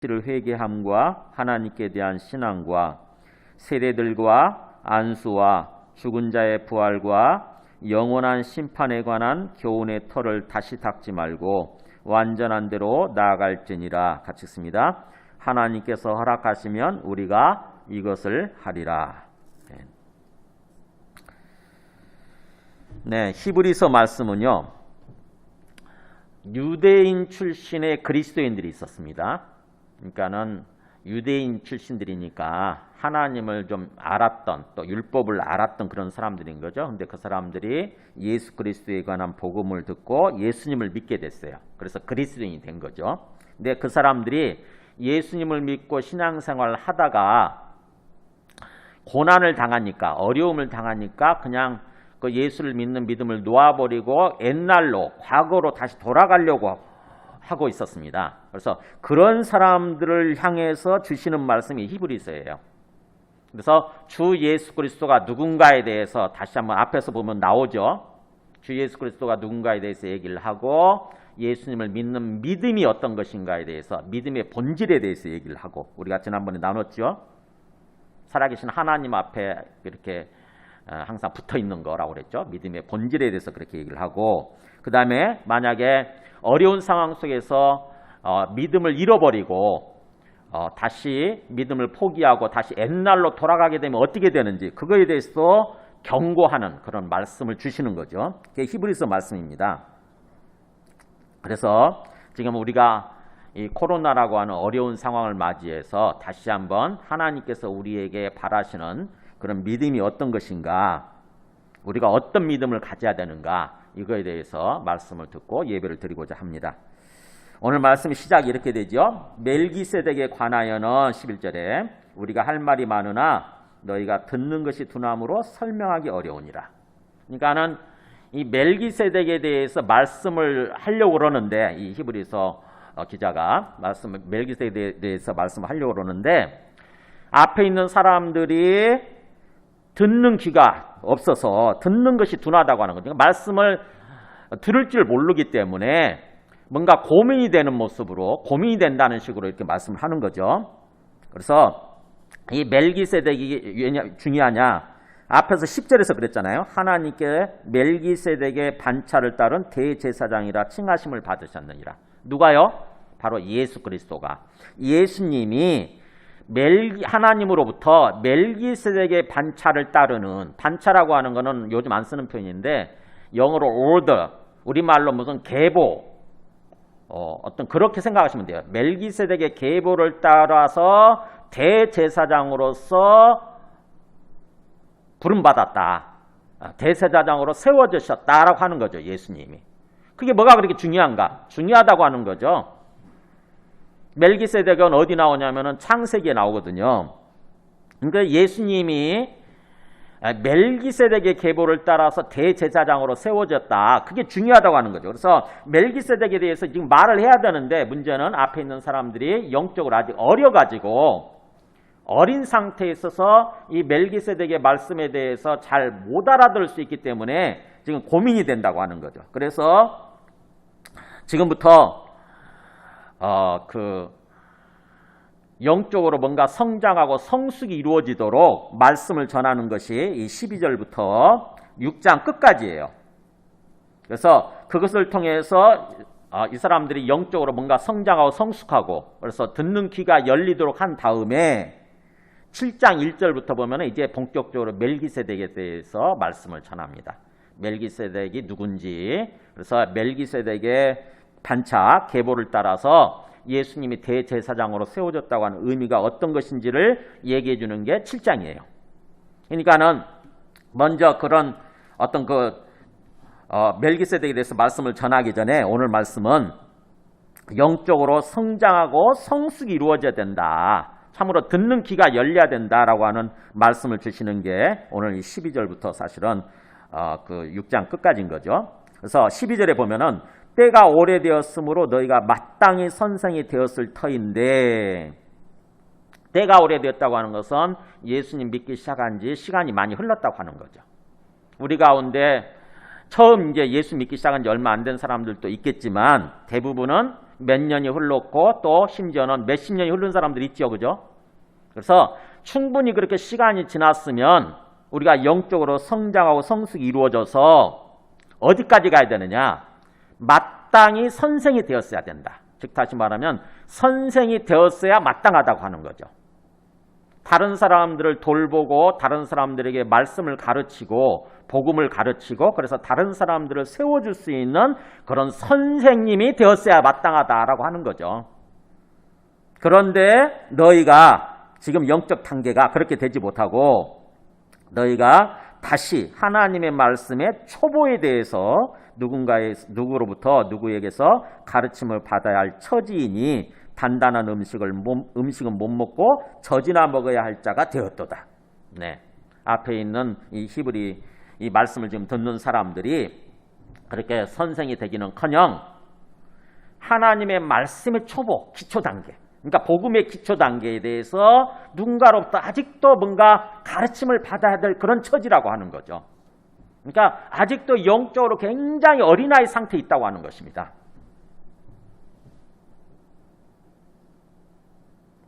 를 회개함과 하나님께 대한 신앙과 세대들과 안수와 죽은 자의 부활과 영원한 심판에 관한 교훈의 터를 다시 닦지 말고 완전한 대로 나아갈지니라. 같이 읽습니다. 하나님께서 허락하시면 우리가 이것을 하리라. 네, 히브리서 말씀은요, 유대인 출신의 그리스도인들이 있었습니다. 그러니까는 유대인 출신들이니까 하나님을 좀 알았던, 또 율법을 알았던 그런 사람들인 거죠. 근데 그 사람들이 예수 그리스도에 관한 복음을 듣고 예수님을 믿게 됐어요. 그래서 그리스도인이 된 거죠. 근데 그 사람들이 예수님을 믿고 신앙생활을 하다가 고난을 당하니까, 어려움을 당하니까 그냥 그 예수를 믿는 믿음을 놓아버리고 옛날로, 과거로 다시 돌아가려고 하고 있었습니다. 그래서 그런 사람들을 향해서 주시는 말씀이 히브리서예요. 그래서 주 예수 그리스도가 누군가에 대해서 다시 한번 앞에서 보면 나오죠. 주 예수 그리스도가 누군가에 대해서 얘기를 하고 예수님을 믿는 믿음이 어떤 것인가에 대해서, 믿음의 본질에 대해서 얘기를 하고, 우리가 지난번에 나눴죠. 살아계신 하나님 앞에 이렇게 항상 붙어 있는 거라고 그랬죠. 믿음의 본질에 대해서 그렇게 얘기를 하고, 그 다음에 만약에 어려운 상황 속에서 믿음을 잃어버리고 다시 믿음을 포기하고 다시 옛날로 돌아가게 되면 어떻게 되는지, 그거에 대해서도 경고하는 그런 말씀을 주시는 거죠. 그게 히브리서 말씀입니다. 그래서 지금 우리가 이 코로나라고 하는 어려운 상황을 맞이해서 다시 한번 하나님께서 우리에게 바라시는 그런 믿음이 어떤 것인가, 우리가 어떤 믿음을 가져야 되는가, 이거에 대해서 말씀을 듣고 예배를 드리고자 합니다. 오늘 말씀 시작이 이렇게 되죠. 멜기세덱에 관하여는 11절에 우리가 할 말이 많으나 너희가 듣는 것이 둔함으로 설명하기 어려우니라. 그러니까는 이 멜기세덱에 대해서 말씀을 하려고 그러는데, 이 히브리서 기자가 멜기세덱에 대해서 말씀을 하려고 그러는데 앞에 있는 사람들이 듣는 귀가 없어서 듣는 것이 둔하다고 하는 거죠. 말씀을 들을 줄 모르기 때문에 뭔가 고민이 되는 모습으로, 고민이 된다는 식으로 이렇게 말씀을 하는 거죠. 그래서 이 멜기세덱이 왜 중요하냐, 앞에서 10절에서 그랬잖아요. 하나님께 멜기세덱의 반차를 따른 대제사장이라 칭하심을 받으셨느니라. 누가요? 바로 예수 그리스도가, 예수님이 하나님으로부터 멜기세덱의 반차를 따르는, 반차라고 하는 거는 요즘 안 쓰는 표현인데 영어로 order, 우리말로 무슨 계보, 어떤 그렇게 생각하시면 돼요. 멜기세덱의 계보를 따라서 대제사장으로서 부름받았다, 대제사장으로 세워주셨다라고 하는 거죠. 예수님이. 그게 뭐가 그렇게 중요한가? 중요하다고 하는 거죠. 멜기세덱은 어디 나오냐면은 창세기에 나오거든요. 그러니까 예수님이 멜기세덱의 계보를 따라서 대제사장으로 세워졌다, 그게 중요하다고 하는 거죠. 그래서 멜기세덱에 대해서 지금 말을 해야 되는데 문제는 앞에 있는 사람들이 영적으로 아직 어려가지고 어린 상태에 있어서 이 멜기세덱의 말씀에 대해서 잘 못 알아들을 수 있기 때문에 지금 고민이 된다고 하는 거죠. 그래서 지금부터 영적으로 뭔가 성장하고 성숙이 이루어지도록 말씀을 전하는 것이 이 12절부터 6장 끝까지예요. 그래서 그것을 통해서 이 사람들이 영적으로 뭔가 성장하고 성숙하고, 그래서 듣는 귀가 열리도록 한 다음에 7장 1절부터 보면 이제 본격적으로 멜기세덱에 대해서 말씀을 전합니다. 멜기세덱이 누군지, 그래서 멜기세덱의 반차, 계보를 따라서 예수님이 대제사장으로 세워졌다고 하는 의미가 어떤 것인지를 얘기해 주는 게 7장이에요. 그러니까는 먼저 그런 어떤 멜기세덱에 대해서 말씀을 전하기 전에 오늘 말씀은 영적으로 성장하고 성숙이 이루어져야 된다, 참으로 듣는 귀가 열려야 된다라고 하는 말씀을 주시는 게 오늘 이 12절부터 사실은 그 6장 끝까지인 거죠. 그래서 12절에 보면은 때가 오래되었으므로 너희가 마땅히 선생이 되었을 터인데, 때가 오래되었다고 하는 것은 예수님 믿기 시작한 지 시간이 많이 흘렀다고 하는 거죠. 우리 가운데 처음 이제 예수 믿기 시작한 지 얼마 안 된 사람들도 있겠지만 대부분은 몇 년이 흘렀고 또 심지어는 몇십 년이 흐른 사람들이 있죠. 그죠? 그래서 충분히 그렇게 시간이 지났으면 우리가 영적으로 성장하고 성숙이 이루어져서 어디까지 가야 되느냐? 마땅히 선생이 되었어야 된다. 즉 다시 말하면 선생이 되었어야 마땅하다고 하는 거죠. 다른 사람들을 돌보고 다른 사람들에게 말씀을 가르치고 복음을 가르치고 그래서 다른 사람들을 세워줄 수 있는 그런 선생님이 되었어야 마땅하다라고 하는 거죠. 그런데 너희가 지금 영적 단계가 그렇게 되지 못하고 너희가 다시 하나님의 말씀의 초보에 대해서 누구에게서 가르침을 받아야 할 처지이니 단단한 음식은 못 먹고 젖이나 먹어야 할 자가 되었도다. 네. 앞에 있는 이 히브리 이 말씀을 지금 듣는 사람들이 그렇게 선생이 되기는커녕 하나님의 말씀의 초보, 기초 단계, 그러니까 복음의 기초 단계에 대해서 누군가로부터 아직도 뭔가 가르침을 받아야 될 그런 처지라고 하는 거죠. 그러니까 아직도 영적으로 굉장히 어린아이 상태에 있다고 하는 것입니다.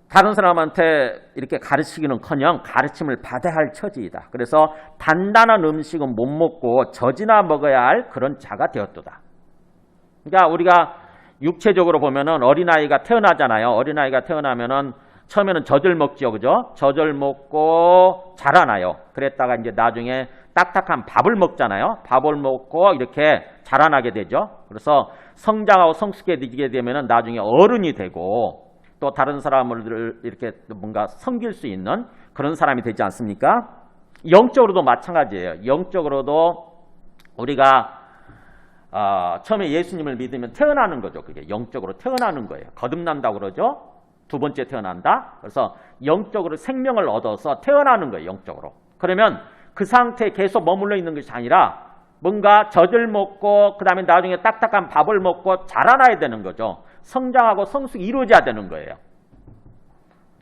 다른 사람한테 이렇게 가르치기는커녕 가르침을 받아야 할 처지이다. 그래서 단단한 음식은 못 먹고 젖이나 먹어야 할 그런 자가 되었도다. 그러니까 우리가 육체적으로 보면은 어린아이가 태어나잖아요. 어린아이가 태어나면은 처음에는 젖을 먹지요. 그죠? 젖을 먹고 자라나요. 그랬다가 이제 나중에 딱딱한 밥을 먹잖아요. 밥을 먹고 이렇게 자라나게 되죠. 그래서 성장하고 성숙해지게 되면은 나중에 어른이 되고 또 다른 사람을 이렇게 뭔가 섬길 수 있는 그런 사람이 되지 않습니까? 영적으로도 마찬가지예요. 영적으로도 우리가 처음에 예수님을 믿으면 태어나는 거죠. 그게 영적으로 태어나는 거예요. 거듭난다고 그러죠. 두 번째 태어난다. 그래서 영적으로 생명을 얻어서 태어나는 거예요. 영적으로. 그러면 그 상태에 계속 머물러 있는 것이 아니라 뭔가 젖을 먹고 그 다음에 나중에 딱딱한 밥을 먹고 자라나야 되는 거죠. 성장하고 성숙이 이루어져야 되는 거예요.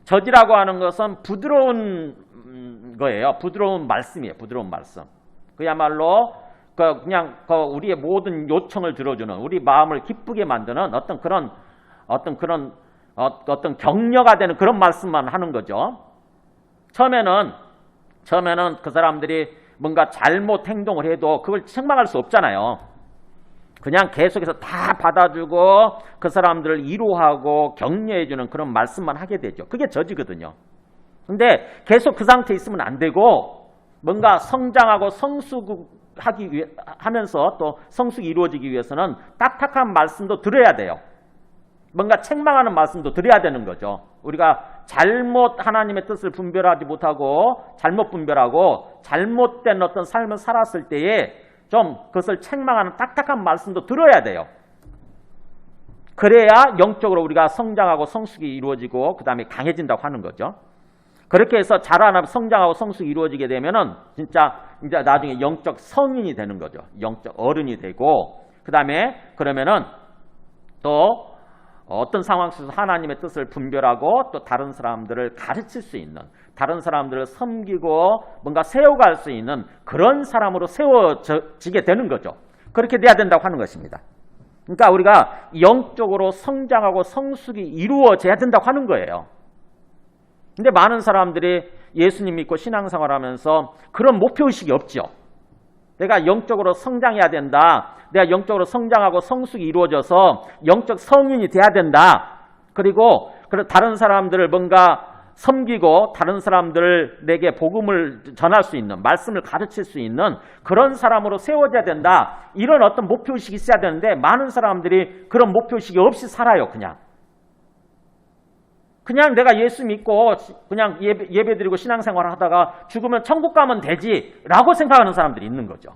젖이라고 하는 것은 부드러운 거예요. 부드러운 말씀이에요. 부드러운 말씀. 그야말로 그냥 우리의 모든 요청을 들어주는 우리 마음을 기쁘게 만드는 어떤 격려가 되는 그런 말씀만 하는 거죠. 처음에는 그 사람들이 뭔가 잘못 행동을 해도 그걸 책망할 수 없잖아요. 그냥 계속해서 다 받아주고 그 사람들을 위로하고 격려해주는 그런 말씀만 하게 되죠. 그게 젖이거든요. 근데 계속 그 상태에 있으면 안 되고 뭔가 성장하고 하면서 또 성숙이 이루어지기 위해서는 딱딱한 말씀도 들어야 돼요. 뭔가 책망하는 말씀도 드려야 되는 거죠. 우리가 잘못 하나님의 뜻을 분별하지 못하고 잘못 분별하고 잘못된 어떤 삶을 살았을 때에 좀 그것을 책망하는 딱딱한 말씀도 들어야 돼요. 그래야 영적으로 우리가 성장하고 성숙이 이루어지고 그 다음에 강해진다고 하는 거죠. 그렇게 해서 자라나고 성장하고 성숙이 이루어지게 되면은 진짜 이제 나중에 영적 성인이 되는 거죠. 영적 어른이 되고 그 다음에 그러면은 또 어떤 상황 속에서 하나님의 뜻을 분별하고 또 다른 사람들을 가르칠 수 있는 다른 사람들을 섬기고 뭔가 세워갈 수 있는 그런 사람으로 세워지게 되는 거죠. 그렇게 돼야 된다고 하는 것입니다. 그러니까 우리가 영적으로 성장하고 성숙이 이루어져야 된다고 하는 거예요. 근데 많은 사람들이 예수님 믿고 신앙생활하면서 그런 목표의식이 없죠. 내가 영적으로 성장해야 된다. 내가 영적으로 성장하고 성숙이 이루어져서 영적 성인이 돼야 된다. 그리고 다른 사람들을 뭔가 섬기고 다른 사람들에게 복음을 전할 수 있는 말씀을 가르칠 수 있는 그런 사람으로 세워져야 된다. 이런 어떤 목표의식이 있어야 되는데 많은 사람들이 그런 목표의식이 없이 살아요. 그냥 내가 예수 믿고 그냥 예배드리고 신앙생활을 하다가 죽으면 천국 가면 되지라고 생각하는 사람들이 있는 거죠.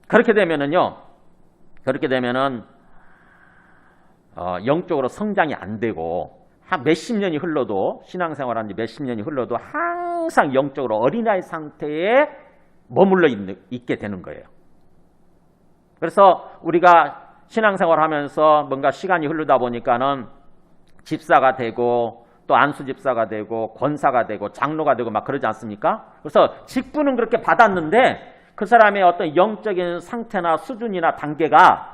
그렇게 되면은 영적으로 성장이 안 되고 한 몇십 년이 흘러도 신앙생활한 지 몇십 년이 흘러도 항상 영적으로 어린아이 상태에 머물러 있게 되는 거예요. 그래서 우리가 신앙생활하면서 뭔가 시간이 흐르다 보니까는 집사가 되고 또 안수집사가 되고 권사가 되고 장로가 되고 막 그러지 않습니까? 그래서 직분은 그렇게 받았는데 그 사람의 어떤 영적인 상태나 수준이나 단계가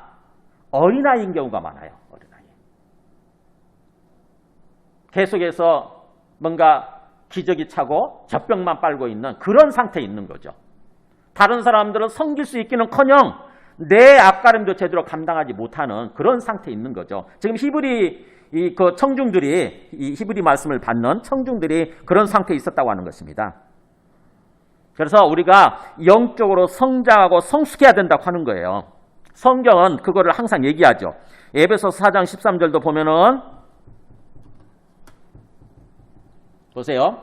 어린아이인 경우가 많아요. 어린아이. 계속해서 뭔가 기저귀 차고 젖병만 빨고 있는 그런 상태에 있는 거죠. 다른 사람들은 섬길 수 있기는커녕 내 앞가림도 제대로 감당하지 못하는 그런 상태에 있는 거죠. 지금 그 청중들이, 이 히브리 말씀을 받는 청중들이 그런 상태에 있었다고 하는 것입니다. 그래서 우리가 영적으로 성장하고 성숙해야 된다고 하는 거예요. 성경은 그거를 항상 얘기하죠. 에베소서 4장 13절도 보면은 보세요.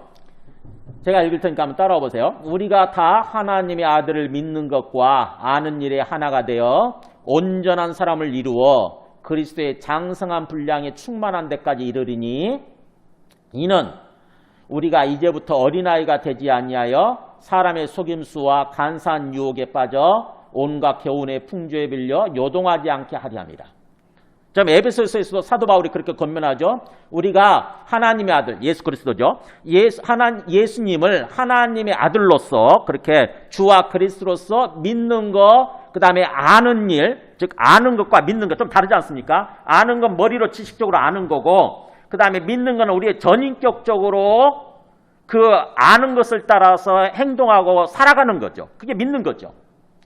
제가 읽을 테니까 한번 따라와 보세요. 우리가 다 하나님의 아들을 믿는 것과 아는 일에 하나가 되어 온전한 사람을 이루어 그리스도의 장성한 분량에 충만한 데까지 이르리니 이는 우리가 이제부터 어린아이가 되지 아니하여 사람의 속임수와 간사한 유혹에 빠져 온갖 교훈의 풍조에 빌려 요동하지 않게 하려 함이라. 좀 에베소서에서도 사도 바울이 그렇게 권면하죠. 우리가 하나님의 아들 예수 그리스도죠. 예수님을 하나님의 아들로서 그렇게 주와 그리스도로서 믿는 거, 그 다음에 아는 일, 즉 아는 것과 믿는 것 좀 다르지 않습니까? 아는 건 머리로 지식적으로 아는 거고, 그 다음에 믿는 건 우리의 전인격적으로 그 아는 것을 따라서 행동하고 살아가는 거죠. 그게 믿는 거죠.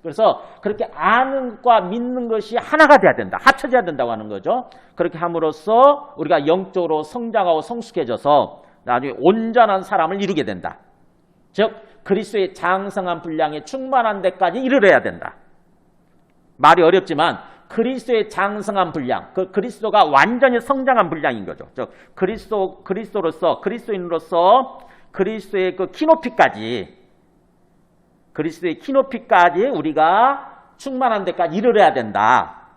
그래서 그렇게 아는 것과 믿는 것이 하나가 돼야 된다. 합쳐져야 된다고 하는 거죠. 그렇게 함으로써 우리가 영적으로 성장하고 성숙해져서 나중에 온전한 사람을 이루게 된다. 즉 그리스도의 장성한 분량에 충만한 데까지 이르러야 된다. 말이 어렵지만 그리스도의 장성한 분량, 그 그리스도가 완전히 성장한 분량인 거죠. 즉 그리스도로서 그리스도인으로서 그리스도의 그 키높이까지 우리가 충만한 데까지 이르러야 된다.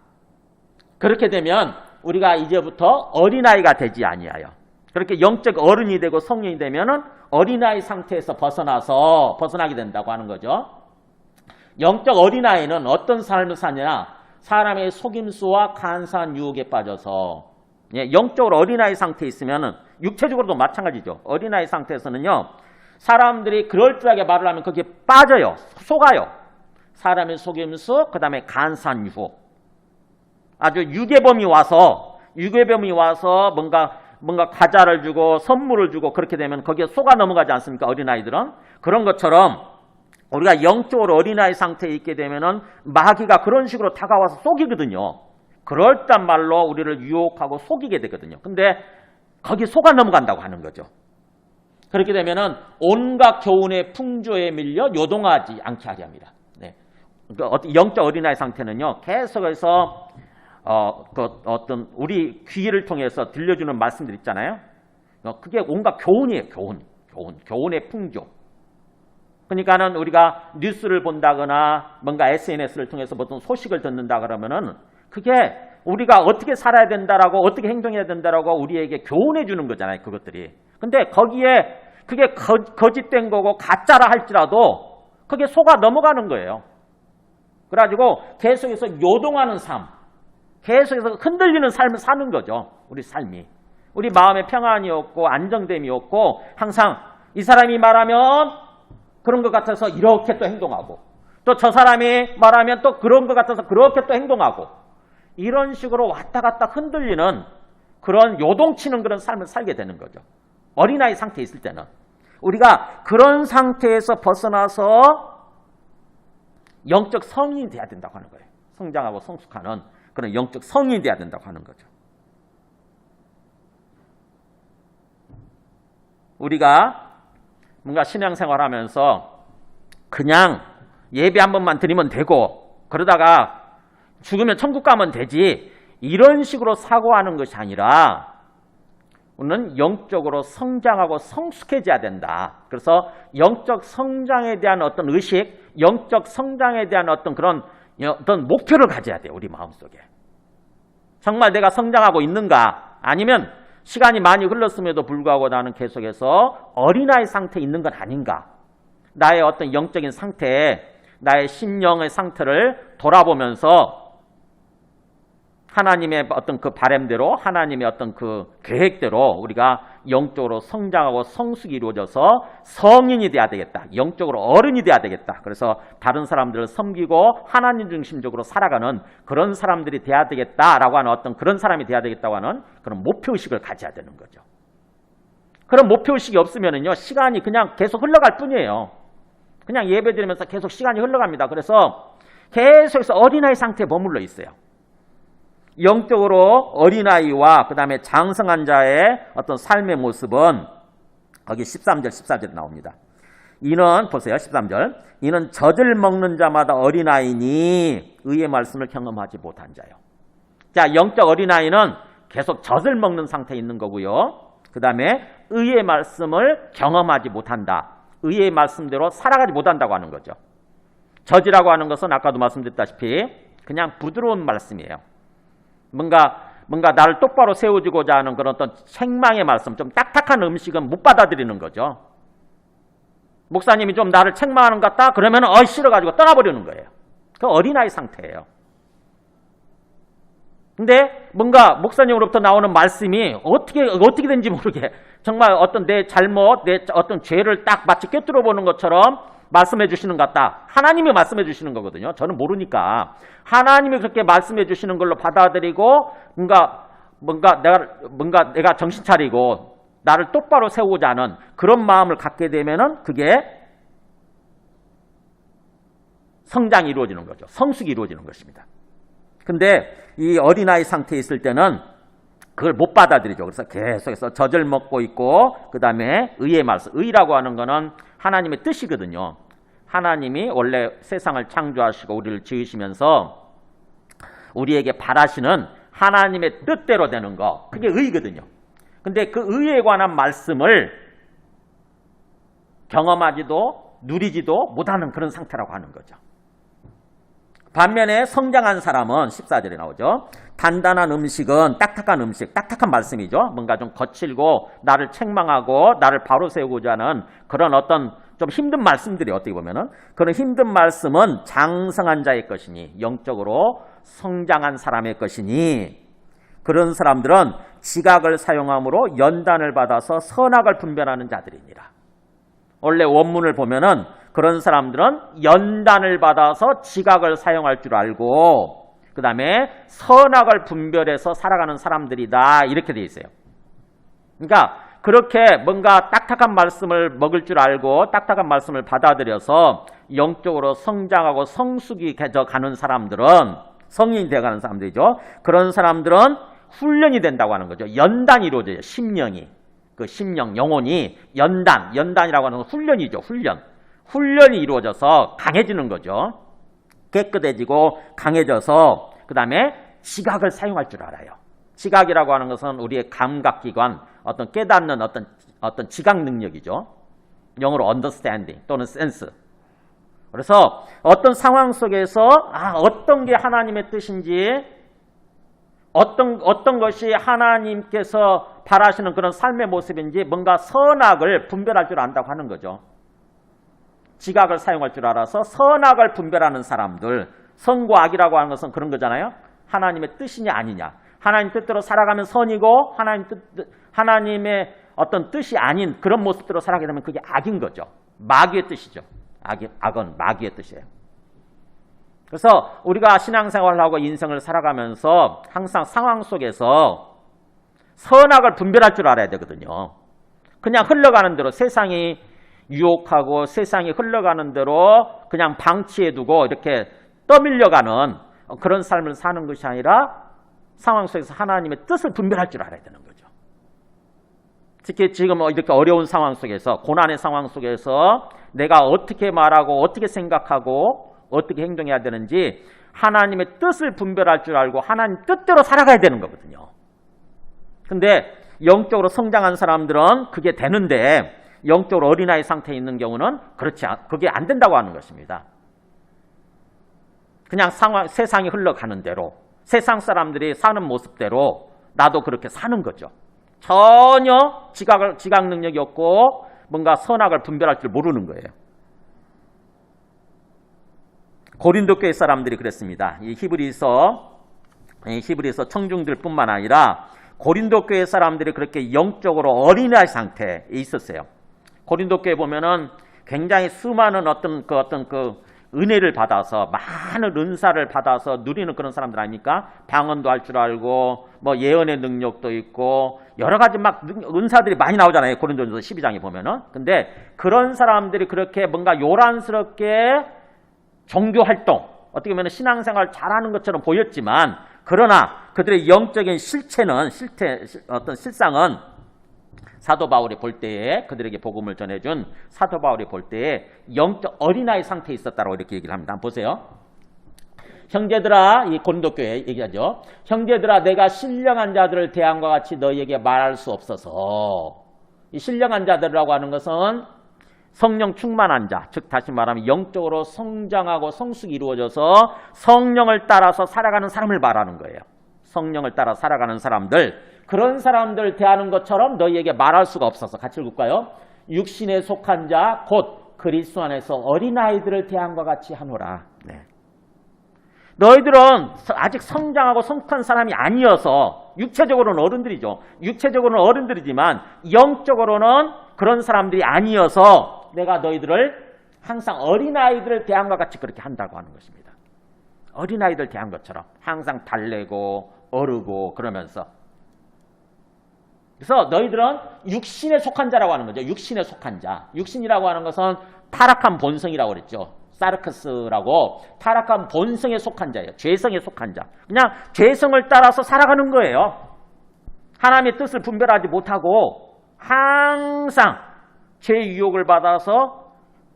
그렇게 되면 우리가 이제부터 어린아이가 되지 아니하여 그렇게 영적 어른이 되고 성령이 되면은 어린아이 상태에서 벗어나게 된다고 하는 거죠. 영적 어린아이는 어떤 삶을 사냐? 사람의 속임수와 간사한 유혹에 빠져서 영적으로 어린아이 상태에 있으면은 육체적으로도 마찬가지죠. 어린아이 상태에서는요. 사람들이 그럴듯하게 말을 하면 거기에 빠져요. 속아요. 사람의 속임수, 그 다음에 간사한 유혹. 아주 유괴범이 와서 뭔가 과자를 주고 선물을 주고 그렇게 되면 거기에 속아 넘어가지 않습니까? 어린아이들은. 그런 것처럼 우리가 영적으로 어린아이 상태에 있게 되면은 마귀가 그런 식으로 다가와서 속이거든요. 그럴듯한 말로 우리를 유혹하고 속이게 되거든요. 근데 거기에 속아 넘어간다고 하는 거죠. 그렇게 되면은 온갖 교훈의 풍조에 밀려 요동하지 않게 하려 합니다. 네. 영적 어린아이 상태는요, 계속해서 어떤 우리 귀를 통해서 들려주는 말씀들 있잖아요. 그게 온갖 교훈이에요. 교훈의 풍조. 그러니까는 우리가 뉴스를 본다거나 뭔가 SNS를 통해서 어떤 소식을 듣는다 그러면은 그게 우리가 어떻게 살아야 된다라고 어떻게 행동해야 된다라고 우리에게 교훈해 주는 거잖아요. 그것들이. 근데 거기에 그게 거짓된 거고 가짜라 할지라도 그게 속아 넘어가는 거예요. 그래가지고 계속해서 요동하는 삶, 계속해서 흔들리는 삶을 사는 거죠. 우리 삶이. 우리 마음에 평안이 없고 안정됨이 없고 항상 이 사람이 말하면 그런 것 같아서 이렇게 또 행동하고 또 저 사람이 말하면 또 그런 것 같아서 그렇게 또 행동하고 이런 식으로 왔다 갔다 흔들리는 그런 요동치는 그런 삶을 살게 되는 거죠. 어린아이 상태에 있을 때는. 우리가 그런 상태에서 벗어나서 영적 성인이 돼야 된다고 하는 거예요. 성장하고 성숙하는 그런 영적 성인이 돼야 된다고 하는 거죠. 우리가 뭔가 신앙생활하면서 그냥 예배 한 번만 드리면 되고 그러다가 죽으면 천국 가면 되지 이런 식으로 사고하는 것이 아니라 우리는 영적으로 성장하고 성숙해져야 된다. 그래서 영적 성장에 대한 어떤 의식, 영적 성장에 대한 어떤 그런 어떤 목표를 가져야 돼요. 우리 마음속에. 정말 내가 성장하고 있는가 아니면 시간이 많이 흘렀음에도 불구하고 나는 계속해서 어린아이 상태에 있는 건 아닌가. 나의 어떤 영적인 상태, 나의 심령의 상태를 돌아보면서 하나님의 어떤 그 바람대로 하나님의 어떤 그 계획대로 우리가 영적으로 성장하고 성숙이 이루어져서 성인이 돼야 되겠다. 영적으로 어른이 돼야 되겠다. 그래서 다른 사람들을 섬기고 하나님 중심적으로 살아가는 그런 사람들이 돼야 되겠다라고 하는 어떤 그런 사람이 돼야 되겠다고 하는 그런 목표의식을 가져야 되는 거죠. 그런 목표의식이 없으면은요, 시간이 그냥 계속 흘러갈 뿐이에요. 그냥 예배 드리면서 계속 시간이 흘러갑니다. 그래서 계속해서 어린아이 상태에 머물러 있어요. 영적으로 어린아이와 그 다음에 장성한 자의 어떤 삶의 모습은 거기 13절, 14절에 나옵니다. 이는, 보세요, 13절. 이는 젖을 먹는 자마다 어린아이니 의의 말씀을 경험하지 못한 자요. 자, 영적 어린아이는 계속 젖을 먹는 상태에 있는 거고요. 그 다음에 의의 말씀을 경험하지 못한다. 의의 말씀대로 살아가지 못한다고 하는 거죠. 젖이라고 하는 것은 아까도 말씀드렸다시피 그냥 부드러운 말씀이에요. 뭔가 나를 똑바로 세워주고자 하는 그런 어떤 책망의 말씀, 좀 딱딱한 음식은 못 받아들이는 거죠. 목사님이 좀 나를 책망하는 것 같다? 그러면 싫어가지고 떠나버리는 거예요. 그 어린아이 상태예요. 근데 뭔가 목사님으로부터 나오는 말씀이 어떻게 된지 모르게 정말 어떤 내 잘못, 내 어떤 죄를 딱 마치 꿰뚫어 보는 것처럼 말씀해 주시는 것 같다. 하나님이 말씀해 주시는 거거든요. 저는 모르니까. 하나님이 그렇게 말씀해 주시는 걸로 받아들이고 뭔가 내가 정신 차리고 나를 똑바로 세우고자 하는 그런 마음을 갖게 되면은 그게 성장이 이루어지는 거죠. 성숙이 이루어지는 것입니다. 근데 이 어린아이 상태에 있을 때는 그걸 못 받아들이죠. 그래서 계속해서 젖을 먹고 있고 그 다음에 의의 말씀. 의라고 하는 거는 하나님의 뜻이거든요. 하나님이 원래 세상을 창조하시고 우리를 지으시면서 우리에게 바라시는 하나님의 뜻대로 되는 거. 그게 의거든요. 근데 그 의에 관한 말씀을 경험하지도 누리지도 못하는 그런 상태라고 하는 거죠. 반면에 성장한 사람은 14절에 나오죠. 단단한 음식은 딱딱한 음식, 딱딱한 말씀이죠. 뭔가 좀 거칠고 나를 책망하고 나를 바로 세우고자 하는 그런 어떤 좀 힘든 말씀들이 어떻게 보면은 그런 힘든 말씀은 장성한 자의 것이니 영적으로 성장한 사람의 것이니 그런 사람들은 지각을 사용함으로 연단을 받아서 선악을 분별하는 자들이니라. 원래 원문을 보면은 그런 사람들은 연단을 받아서 지각을 사용할 줄 알고 그 다음에 선악을 분별해서 살아가는 사람들이다. 이렇게 돼 있어요. 그러니까 그렇게 뭔가 딱딱한 말씀을 먹을 줄 알고 딱딱한 말씀을 받아들여서 영적으로 성장하고 성숙이 가는 사람들은 성인이 되어가는 사람들이죠. 그런 사람들은 훈련이 된다고 하는 거죠. 연단이 이루어져요. 심령이. 그 심령, 영혼이 연단이라고 하는 건 훈련이죠. 훈련이 이루어져서 강해지는 거죠. 깨끗해지고 강해져서 그 다음에 지각을 사용할 줄 알아요. 지각이라고 하는 것은 우리의 감각기관, 어떤 깨닫는 어떤 지각 능력이죠. 영어로 understanding 또는 sense. 그래서 어떤 상황 속에서 어떤 게 하나님의 뜻인지 어떤 것이 하나님께서 바라시는 그런 삶의 모습인지 뭔가 선악을 분별할 줄 안다고 하는 거죠. 지각을 사용할 줄 알아서 선악을 분별하는 사람들, 선과 악이라고 하는 것은 그런 거잖아요. 하나님의 뜻이냐 아니냐. 하나님 뜻대로 살아가면 선이고 하나님의 어떤 뜻이 아닌 그런 모습대로 살아가게 되면 그게 악인 거죠. 마귀의 뜻이죠. 악은 마귀의 뜻이에요. 그래서 우리가 신앙생활을 하고 인생을 살아가면서 항상 상황 속에서 선악을 분별할 줄 알아야 되거든요. 그냥 흘러가는 대로 세상이 유혹하고 세상이 흘러가는 대로 그냥 방치해두고 이렇게 떠밀려가는 그런 삶을 사는 것이 아니라 상황 속에서 하나님의 뜻을 분별할 줄 알아야 되는 거죠. 특히 지금 이렇게 어려운 상황 속에서 고난의 상황 속에서 내가 어떻게 말하고 어떻게 생각하고 어떻게 행동해야 되는지 하나님의 뜻을 분별할 줄 알고 하나님 뜻대로 살아가야 되는 거거든요. 근데 영적으로 성장한 사람들은 그게 되는데 영적으로 어린아이 상태에 있는 경우는 그게 안 된다고 하는 것입니다. 그냥 세상이 흘러가는 대로 세상 사람들이 사는 모습대로 나도 그렇게 사는 거죠. 전혀 지각 능력이 없고 뭔가 선악을 분별할 줄 모르는 거예요. 고린도 교회 사람들이 그랬습니다. 이 히브리서 청중들뿐만 아니라 고린도 교회 사람들이 그렇게 영적으로 어린아이 상태에 있었어요. 고린도 교회 보면은 굉장히 수많은 어떤 은혜를 받아서 많은 은사를 받아서 누리는 그런 사람들 아닙니까? 방언도 할 줄 알고 뭐 예언의 능력도 있고 여러 가지 막 은사들이 많이 나오잖아요. 고린도전서 12장에 보면은. 근데 그런 사람들이 그렇게 뭔가 요란스럽게 종교 활동, 어떻게 보면 신앙생활 잘하는 것처럼 보였지만, 그러나 그들의 영적인 실상은 사도 바울이 볼 때에, 그들에게 복음을 전해준 사도 바울이 볼 때에 영적 어린아이 상태에 있었다고 이렇게 얘기를 합니다. 한번 보세요. 형제들아, 이 고린도 교회 얘기하죠. 형제들아, 내가 신령한 자들을 대함과 같이 너희에게 말할 수 없어서. 이 신령한 자들이라고 하는 것은 성령 충만한 자, 즉 다시 말하면 영적으로 성장하고 성숙이 이루어져서 성령을 따라서 살아가는 사람을 말하는 거예요. 성령을 따라 살아가는 사람들, 그런 사람들 대하는 것처럼 너희에게 말할 수가 없어서. 같이 읽을까요? 육신에 속한 자 곧 그리스도 안에서 어린아이들을 대함과 같이 하노라. 네. 너희들은 아직 성장하고 성숙한 사람이 아니어서, 육체적으로는 어른들이죠. 육체적으로는 어른들이지만 영적으로는 그런 사람들이 아니어서 내가 너희들을 항상 어린아이들을 대함과 같이 그렇게 한다고 하는 것입니다. 어린아이들 대한 것처럼 항상 달래고 어르고 그러면서. 그래서 너희들은 육신에 속한 자라고 하는 거죠. 육신에 속한 자. 육신이라고 하는 것은 타락한 본성이라고 그랬죠. 사르크스라고 타락한 본성에 속한 자예요. 죄성에 속한 자. 그냥 죄성을 따라서 살아가는 거예요. 하나님의 뜻을 분별하지 못하고 항상 죄의 유혹을 받아서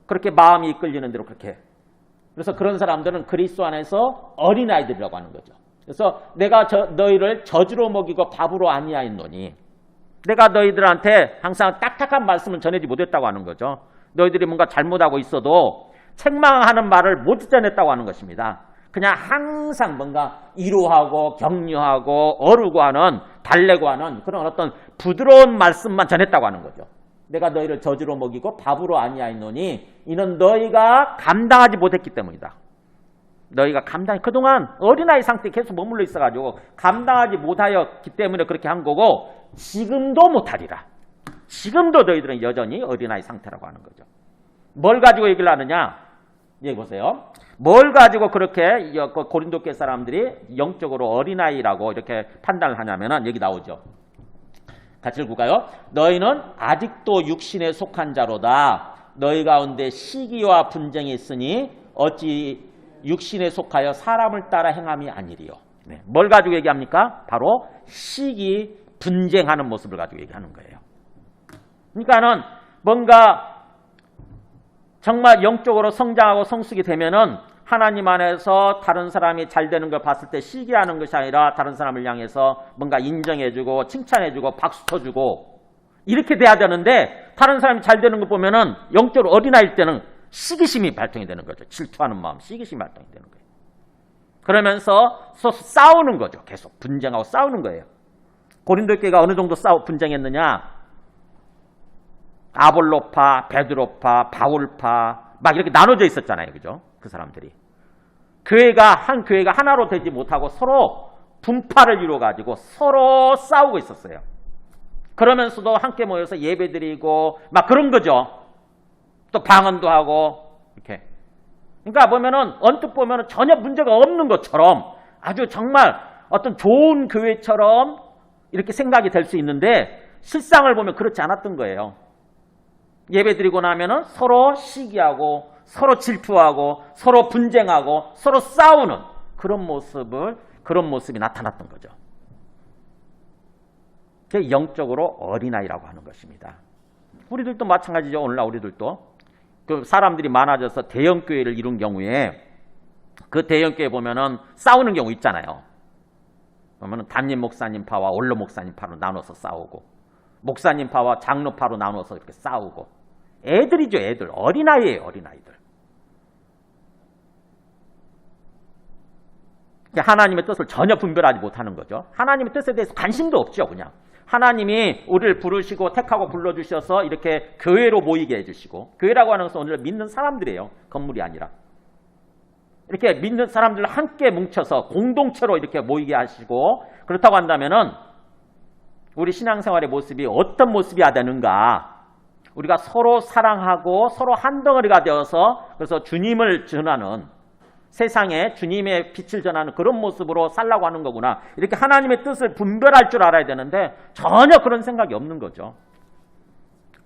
그렇게 마음이 이끌리는 대로 그렇게. 그래서 그런 사람들은 그리스도 안에서 어린아이들이라고 하는 거죠. 그래서 내가 너희를 저주로 먹이고 밥으로 아니하였노니, 내가 너희들한테 항상 딱딱한 말씀을 전하지 못했다고 하는 거죠. 너희들이 뭔가 잘못하고 있어도 책망하는 말을 못 전했다고 하는 것입니다. 그냥 항상 뭔가 위로하고 격려하고 어루고 하는, 달래고 하는 그런 어떤 부드러운 말씀만 전했다고 하는 거죠. 내가 너희를 저주로 먹이고 밥으로 아니하였노니 이는 너희가 감당하지 못했기 때문이다. 너희가 그동안 어린아이 상태에 계속 머물러 있어가지고 감당하지 못하였기 때문에 그렇게 한 거고, 지금도 못하리라. 지금도 너희들은 여전히 어린아이 상태라고 하는 거죠. 뭘 가지고 얘기를 하느냐? 여기 보세요. 뭘 가지고 그렇게 고린도 교회 사람들이 영적으로 어린아이라고 이렇게 판단을 하냐면은 여기 나오죠. 같이 읽을까요? 너희는 아직도 육신에 속한 자로다. 너희 가운데 시기와 분쟁이 있으니 어찌 육신에 속하여 사람을 따라 행함이 아니리요. 네. 뭘 가지고 얘기합니까? 바로 시기, 분쟁하는 모습을 가지고 얘기하는 거예요. 그러니까는 뭔가 정말 영적으로 성장하고 성숙이 되면은 하나님 안에서 다른 사람이 잘 되는 걸 봤을 때 시기하는 것이 아니라 다른 사람을 향해서 뭔가 인정해주고 칭찬해주고 박수 쳐주고 이렇게 돼야 되는데, 다른 사람이 잘 되는 거 보면은 영적으로 어린아이일 때는 시기심이 발동이 되는 거죠. 질투하는 마음, 시기심이 발동이 되는 거예요. 그러면서 싸우는 거죠. 계속 분쟁하고 싸우는 거예요. 고린도 교회가 어느 정도 분쟁했느냐? 아볼로파, 베드로파, 바울파 막 이렇게 나눠져 있었잖아요. 그죠? 그 사람들이. 한 교회가 하나로 되지 못하고 서로 분파를 이루어가지고 서로 싸우고 있었어요. 그러면서도 함께 모여서 예배드리고 막 그런 거죠. 또 방언도 하고 이렇게. 그러니까 보면은 언뜻 보면은 전혀 문제가 없는 것처럼 아주 정말 어떤 좋은 교회처럼 이렇게 생각이 될 수 있는데, 실상을 보면 그렇지 않았던 거예요. 예배드리고 나면은 서로 시기하고 서로 질투하고 서로 분쟁하고 서로 싸우는 그런 모습이 나타났던 거죠. 그게 영적으로 어린아이라고 하는 것입니다. 우리들도 마찬가지죠. 오늘날 우리들도 그 사람들이 많아져서 대형교회를 이룬 경우에 그 대형교회 보면은 싸우는 경우 있잖아요. 그러면은 담임 목사님파와 원로 목사님파로 나눠서 싸우고, 목사님파와 장로파로 나눠서 이렇게 싸우고. 애들이죠, 애들. 어린아이예요, 어린아이들. 하나님의 뜻을 전혀 분별하지 못하는 거죠. 하나님의 뜻에 대해서 관심도 없죠, 그냥. 하나님이 우리를 부르시고 택하고 불러주셔서 이렇게 교회로 모이게 해주시고, 교회라고 하는 것은 오늘 믿는 사람들이에요. 건물이 아니라. 이렇게 믿는 사람들 함께 뭉쳐서 공동체로 이렇게 모이게 하시고, 그렇다고 한다면은 우리 신앙생활의 모습이 어떤 모습이어야 되는가? 우리가 서로 사랑하고 서로 한 덩어리가 되어서 그래서 주님을 전하는 세상에 주님의 빛을 전하는 그런 모습으로 살라고 하는 거구나. 이렇게 하나님의 뜻을 분별할 줄 알아야 되는데 전혀 그런 생각이 없는 거죠.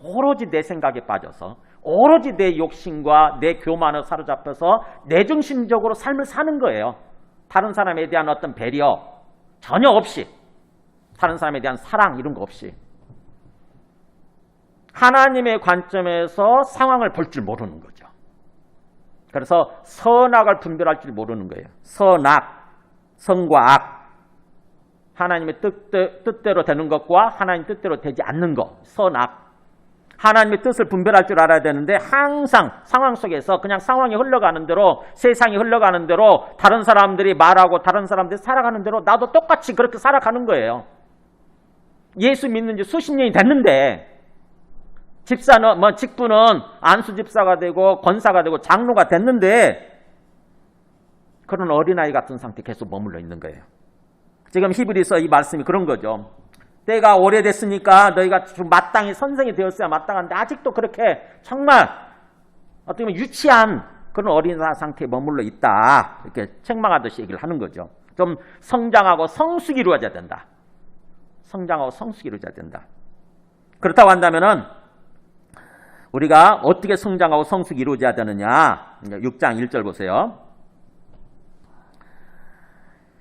오로지 내 생각에 빠져서 오로지 내 욕심과 내 교만에 사로잡혀서 내중심적으로 삶을 사는 거예요. 다른 사람에 대한 어떤 배려 전혀 없이, 다른 사람에 대한 사랑 이런 거 없이 하나님의 관점에서 상황을 볼 줄 모르는 거죠. 그래서 선악을 분별할 줄 모르는 거예요. 선악, 선과 악. 하나님의 뜻대로 되는 것과 하나님 뜻대로 되지 않는 것, 선악. 하나님의 뜻을 분별할 줄 알아야 되는데 항상 상황 속에서 그냥 상황이 흘러가는 대로, 세상이 흘러가는 대로, 다른 사람들이 말하고 다른 사람들이 살아가는 대로 나도 똑같이 그렇게 살아가는 거예요. 예수 믿는 지 수십 년이 됐는데 집사는 직분은 안수 집사가 되고 권사가 되고 장로가 됐는데 그런 어린아이 같은 상태에 계속 머물러 있는 거예요. 지금 히브리서 이 말씀이 그런 거죠. 때가 오래됐으니까 너희가 좀 마땅히 선생이 되었어야 마땅한데 아직도 그렇게 정말 어떻게 보면 유치한 그런 어린아이 상태에 머물러 있다. 이렇게 책망하듯이 얘기를 하는 거죠. 좀 성장하고 성숙이 이루어져야 된다. 성장하고 성숙이 이루어져야 된다. 그렇다고 한다면은 우리가 어떻게 성장하고 성숙이 이루어져야 되느냐. 6장 1절 보세요.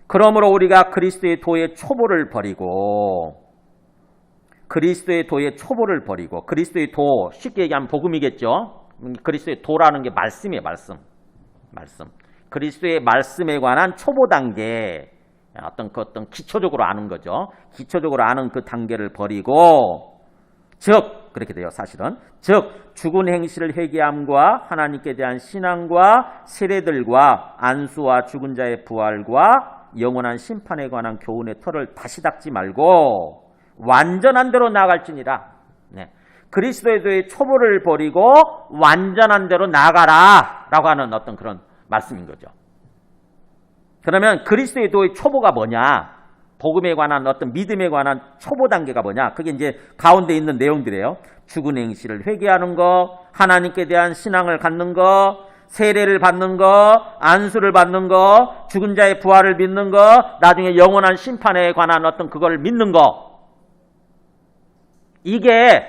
그러므로 우리가 그리스도의 도의 초보를 버리고 그리스도의 도 쉽게 얘기하면 복음이겠죠. 그리스도의 도라는 게 말씀이에요. 말씀. 그리스도의 말씀에 관한 초보 단계 어떤 기초적으로 아는 거죠. 기초적으로 아는 그 단계를 버리고 즉 그렇게 돼요. 사실은 즉 죽은 행실을 회개함과 하나님께 대한 신앙과 세례들과 안수와 죽은 자의 부활과 영원한 심판에 관한 교훈의 털을 다시 닦지 말고 완전한 대로 나아갈지니라. 네. 그리스도의 도의 초보를 버리고 완전한 대로 나아가라 라고 하는 어떤 그런 말씀인 거죠. 그러면 그리스도의 도의 초보가 뭐냐? 복음에 관한 어떤 믿음에 관한 초보 단계가 뭐냐? 그게 이제 가운데 있는 내용들이에요. 죽은 행실을 회개하는 거, 하나님께 대한 신앙을 갖는 거, 세례를 받는 거, 안수를 받는 거, 죽은 자의 부활을 믿는 거, 나중에 영원한 심판에 관한 어떤 그걸 믿는 거. 이게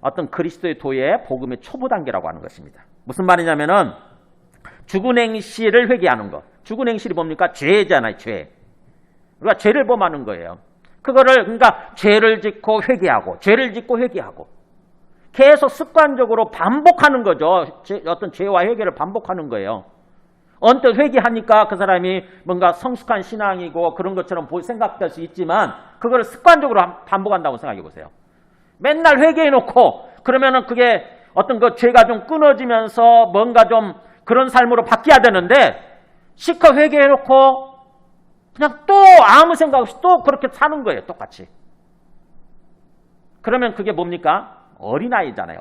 어떤 그리스도의 도의 복음의 초보 단계라고 하는 것입니다. 무슨 말이냐면은 죽은 행실을 회개하는 거. 죽은 행실이 뭡니까? 죄잖아요, 죄. 우리가 죄를 범하는 거예요. 그거를 그러니까 죄를 짓고 회개하고 죄를 짓고 회개하고 계속 습관적으로 반복하는 거죠. 어떤 죄와 회개를 반복하는 거예요. 언뜻 회개하니까 그 사람이 뭔가 성숙한 신앙이고 그런 것처럼 생각될 수 있지만 그걸 습관적으로 반복한다고 생각해 보세요. 맨날 회개해놓고 그러면은 그게 어떤 그 죄가 좀 끊어지면서 뭔가 좀 그런 삶으로 바뀌어야 되는데 실컷 회개해놓고 그냥 또 아무 생각 없이 또 그렇게 사는 거예요. 똑같이. 그러면 그게 뭡니까? 어린아이잖아요.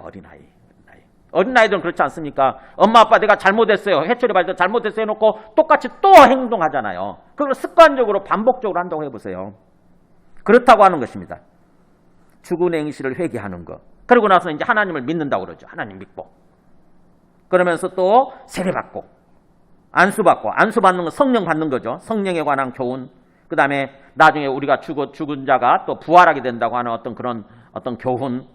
어린아이들은 그렇지 않습니까? 엄마 아빠 내가 잘못했어요. 해초리 발견 잘못했어요 해놓고 똑같이 또 행동하잖아요. 그걸 습관적으로 반복적으로 한다고 해보세요. 그렇다고 하는 것입니다. 죽은 행실을 회개하는 거. 그러고 나서 이제 하나님을 믿는다고 그러죠. 하나님 믿고. 그러면서 또 세례받고 안수 받는 건 성령 받는 거죠. 성령에 관한 교훈. 그 다음에 나중에 우리가 죽은 자가 또 부활하게 된다고 하는 어떤 그런 어떤 교훈.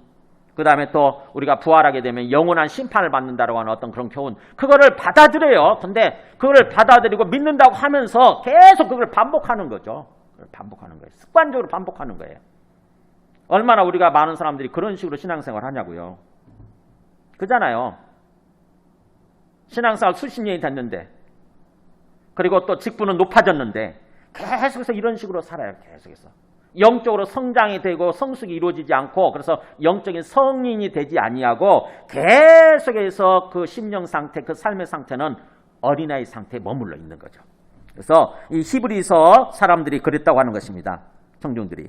그 다음에 또 우리가 부활하게 되면 영원한 심판을 받는다고 하는 어떤 그런 교훈. 그거를 받아들여요. 근데 그거를 받아들이고 믿는다고 하면서 계속 그걸 반복하는 거죠. 반복하는 거예요. 습관적으로 반복하는 거예요. 얼마나 우리가 많은 사람들이 그런 식으로 신앙생활 하냐고요. 그잖아요. 신앙생활 수십 년이 됐는데 그리고 또 직분은 높아졌는데 계속해서 이런 식으로 살아요. 계속해서. 영적으로 성장이 되고 성숙이 이루어지지 않고 그래서 영적인 성인이 되지 아니하고 계속해서 그 심령 상태, 그 삶의 상태는 어린아이 상태에 머물러 있는 거죠. 그래서 이 히브리서 사람들이 그랬다고 하는 것입니다. 청중들이.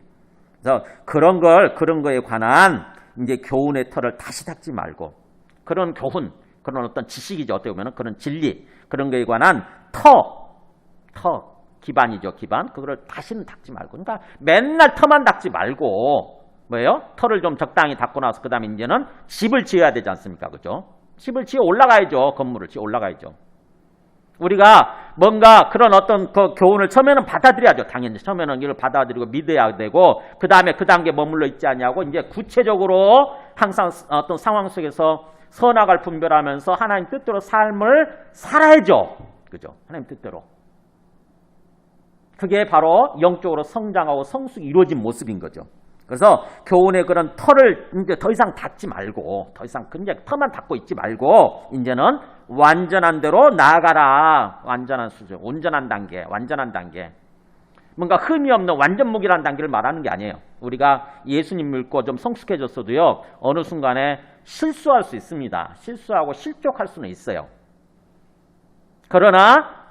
그래서 그런 거에 관한 이제 교훈의 털을 다시 닦지 말고 그런 교훈, 그런 어떤 지식이죠. 어떻게 보면 그런 진리, 그런 거에 관한 기반이죠, 기반. 그거를 다시는 닦지 말고. 그러니까 맨날 터만 닦지 말고, 뭐예요? 터를 좀 적당히 닦고 나서 그 다음에 이제는 집을 지어야 되지 않습니까? 그죠? 집을 지어 올라가야죠. 건물을 지어 올라가야죠. 우리가 뭔가 그런 어떤 그 교훈을 처음에는 받아들여야죠. 당연히 처음에는 이걸 받아들이고 믿어야 되고, 그 다음에 그 단계에 머물러 있지 않냐고 이제 구체적으로 항상 어떤 상황 속에서 선악을 분별하면서 하나님 뜻대로 삶을 살아야죠. 그죠? 하나님 뜻대로. 그게 바로 영적으로 성장하고 성숙이 이루어진 모습인 거죠. 그래서 교훈의 그런 터를 이제 더 이상 닫지 말고, 더 이상 그냥 터만 닫고 있지 말고, 이제는 완전한 대로 나아가라. 완전한 수준, 온전한 단계, 완전한 단계. 뭔가 흠이 없는 완전 무기란 단계를 말하는 게 아니에요. 우리가 예수님 믿고 좀 성숙해졌어도요, 어느 순간에 실수할 수 있습니다. 실수하고 실족할 수는 있어요. 그러나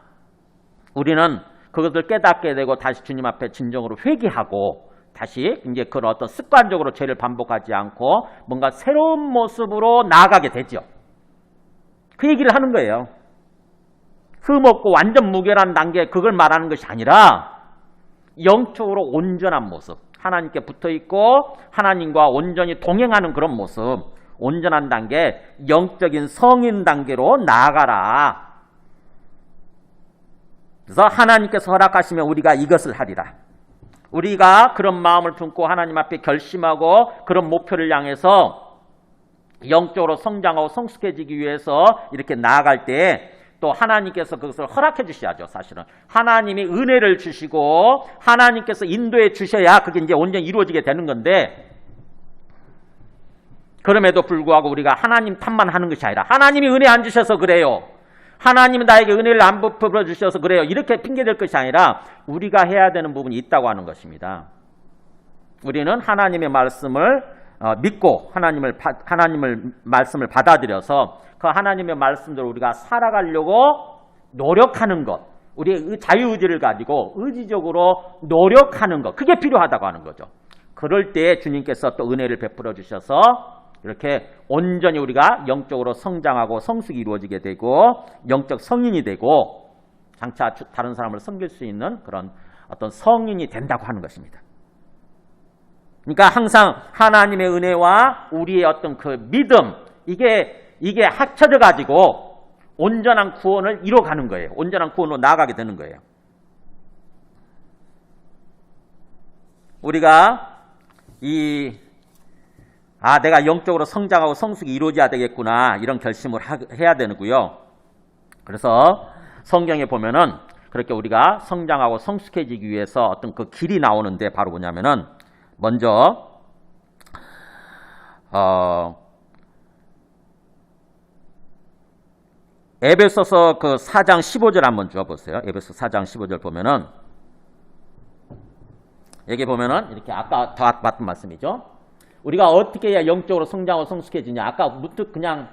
우리는 그것을 깨닫게 되고 다시 주님 앞에 진정으로 회개하고 다시 이제 그런 어떤 습관적으로 죄를 반복하지 않고 뭔가 새로운 모습으로 나아가게 되죠. 그 얘기를 하는 거예요. 흠없고 완전 무결한 단계, 그걸 말하는 것이 아니라 영적으로 온전한 모습, 하나님께 붙어있고 하나님과 온전히 동행하는 그런 모습, 온전한 단계, 영적인 성인 단계로 나아가라. 그래서 하나님께서 허락하시면 우리가 이것을 하리라. 우리가 그런 마음을 품고 하나님 앞에 결심하고 그런 목표를 향해서 영적으로 성장하고 성숙해지기 위해서 이렇게 나아갈 때 또 하나님께서 그것을 허락해 주셔야죠. 사실은 하나님이 은혜를 주시고 하나님께서 인도해 주셔야 그게 이제 온전히 이루어지게 되는 건데, 그럼에도 불구하고 우리가 하나님 탓만 하는 것이 아니라 하나님이 은혜 안 주셔서 그래요, 하나님은 나에게 은혜를 안 베풀어 주셔서 그래요, 이렇게 핑계댈 것이 아니라 우리가 해야 되는 부분이 있다고 하는 것입니다. 우리는 하나님의 말씀을 믿고 하나님을 말씀을 받아들여서 그 하나님의 말씀대로 우리가 살아가려고 노력하는 것, 우리의 자유의지를 가지고 의지적으로 노력하는 것, 그게 필요하다고 하는 거죠. 그럴 때 주님께서 또 은혜를 베풀어 주셔서 이렇게 온전히 우리가 영적으로 성장하고 성숙이 이루어지게 되고 영적 성인이 되고 장차 다른 사람을 섬길 수 있는 그런 어떤 성인이 된다고 하는 것입니다. 그러니까 항상 하나님의 은혜와 우리의 어떤 그 믿음, 이게 합쳐져 가지고 온전한 구원을 이뤄가는 거예요. 온전한 구원으로 나아가게 되는 거예요. 우리가 내가 영적으로 성장하고 성숙이 이루어져야 되겠구나, 이런 결심을 해야 되고요. 그래서 성경에 보면은 그렇게 우리가 성장하고 성숙해지기 위해서 어떤 그 길이 나오는데 바로 뭐냐면은 먼저 에베소서 그 4장 15절 한번 주어보세요. 에베소 4장 15절 보면은 여기 보면은 이렇게 아까 다 봤던 말씀이죠. 우리가 어떻게 해야 영적으로 성장하고 성숙해지냐. 아까 문득 그냥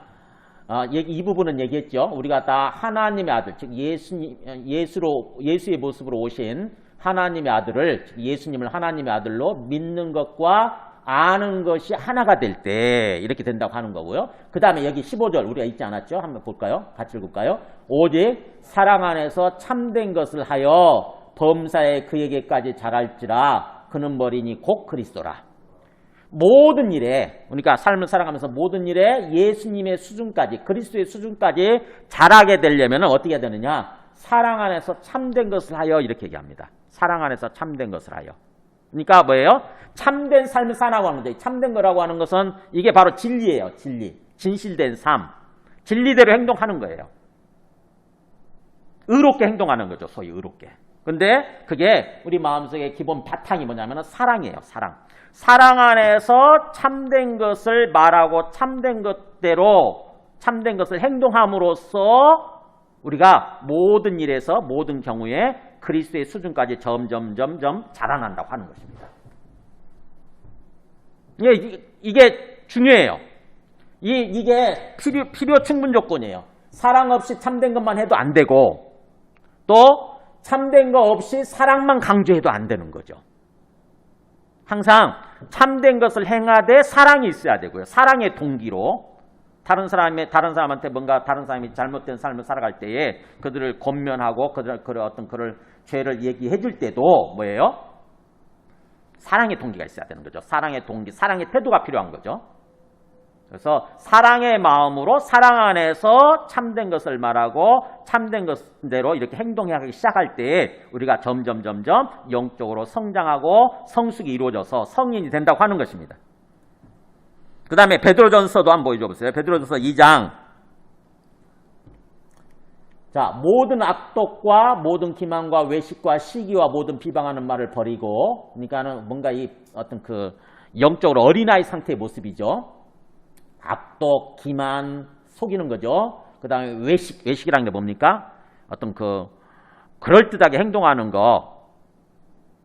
이 부분은 얘기했죠. 우리가 다 하나님의 아들, 즉 예수의 모습으로 오신 하나님의 아들을, 즉 예수님을 하나님의 아들로 믿는 것과 아는 것이 하나가 될 때 이렇게 된다고 하는 거고요. 그 다음에 여기 15절 우리가 읽지 않았죠? 한번 볼까요? 같이 읽을까요? 오직 사랑 안에서 참된 것을 하여 범사에 그에게까지 자랄지라. 그는 머리니 곧 그리스도라. 모든 일에, 그러니까 삶을 살아가면서 모든 일에 예수님의 수준까지, 그리스도의 수준까지 자라게 되려면 어떻게 해야 되느냐? 사랑 안에서 참된 것을 하여, 이렇게 얘기합니다. 사랑 안에서 참된 것을 하여. 그러니까 뭐예요? 참된 삶을 사라고 하는데, 참된 거라고 하는 것은 이게 바로 진리예요. 진리. 진실된 삶. 진리대로 행동하는 거예요. 의롭게 행동하는 거죠. 소위 의롭게. 근데 그게 우리 마음속의 기본 바탕이 뭐냐면 사랑이에요. 사랑. 사랑 안에서 참된 것을 말하고 참된 것대로 참된 것을 행동함으로써 우리가 모든 일에서 모든 경우에 그리스도의 수준까지 점점 자라난다고 하는 것입니다. 이게 중요해요. 이게 필요 충분 조건이에요. 사랑 없이 참된 것만 해도 안 되고 또 참된 거 없이 사랑만 강조해도 안 되는 거죠. 항상 참된 것을 행하되 사랑이 있어야 되고요. 사랑의 동기로 다른 사람한테 뭔가 다른 사람이 잘못된 삶을 살아갈 때에 그들을 권면하고 그를 죄를 얘기해 줄 때도 뭐예요? 사랑의 동기가 있어야 되는 거죠. 사랑의 동기, 사랑의 태도가 필요한 거죠. 그래서 사랑의 마음으로 사랑 안에서 참된 것을 말하고 참된 것대로 이렇게 행동하기 시작할 때 우리가 점점 영적으로 성장하고 성숙이 이루어져서 성인이 된다고 하는 것입니다. 그 다음에 베드로전서도 한번 보여줘 보세요. 베드로전서 2장. 자, 모든 악독과 모든 기만과 외식과 시기와 모든 비방하는 말을 버리고, 그러니까는 뭔가 이 어떤 그 영적으로 어린아이 상태의 모습이죠. 악독, 기만, 속이는 거죠. 그 다음에 외식이라는 게 뭡니까? 어떤 그럴듯하게 행동하는 거,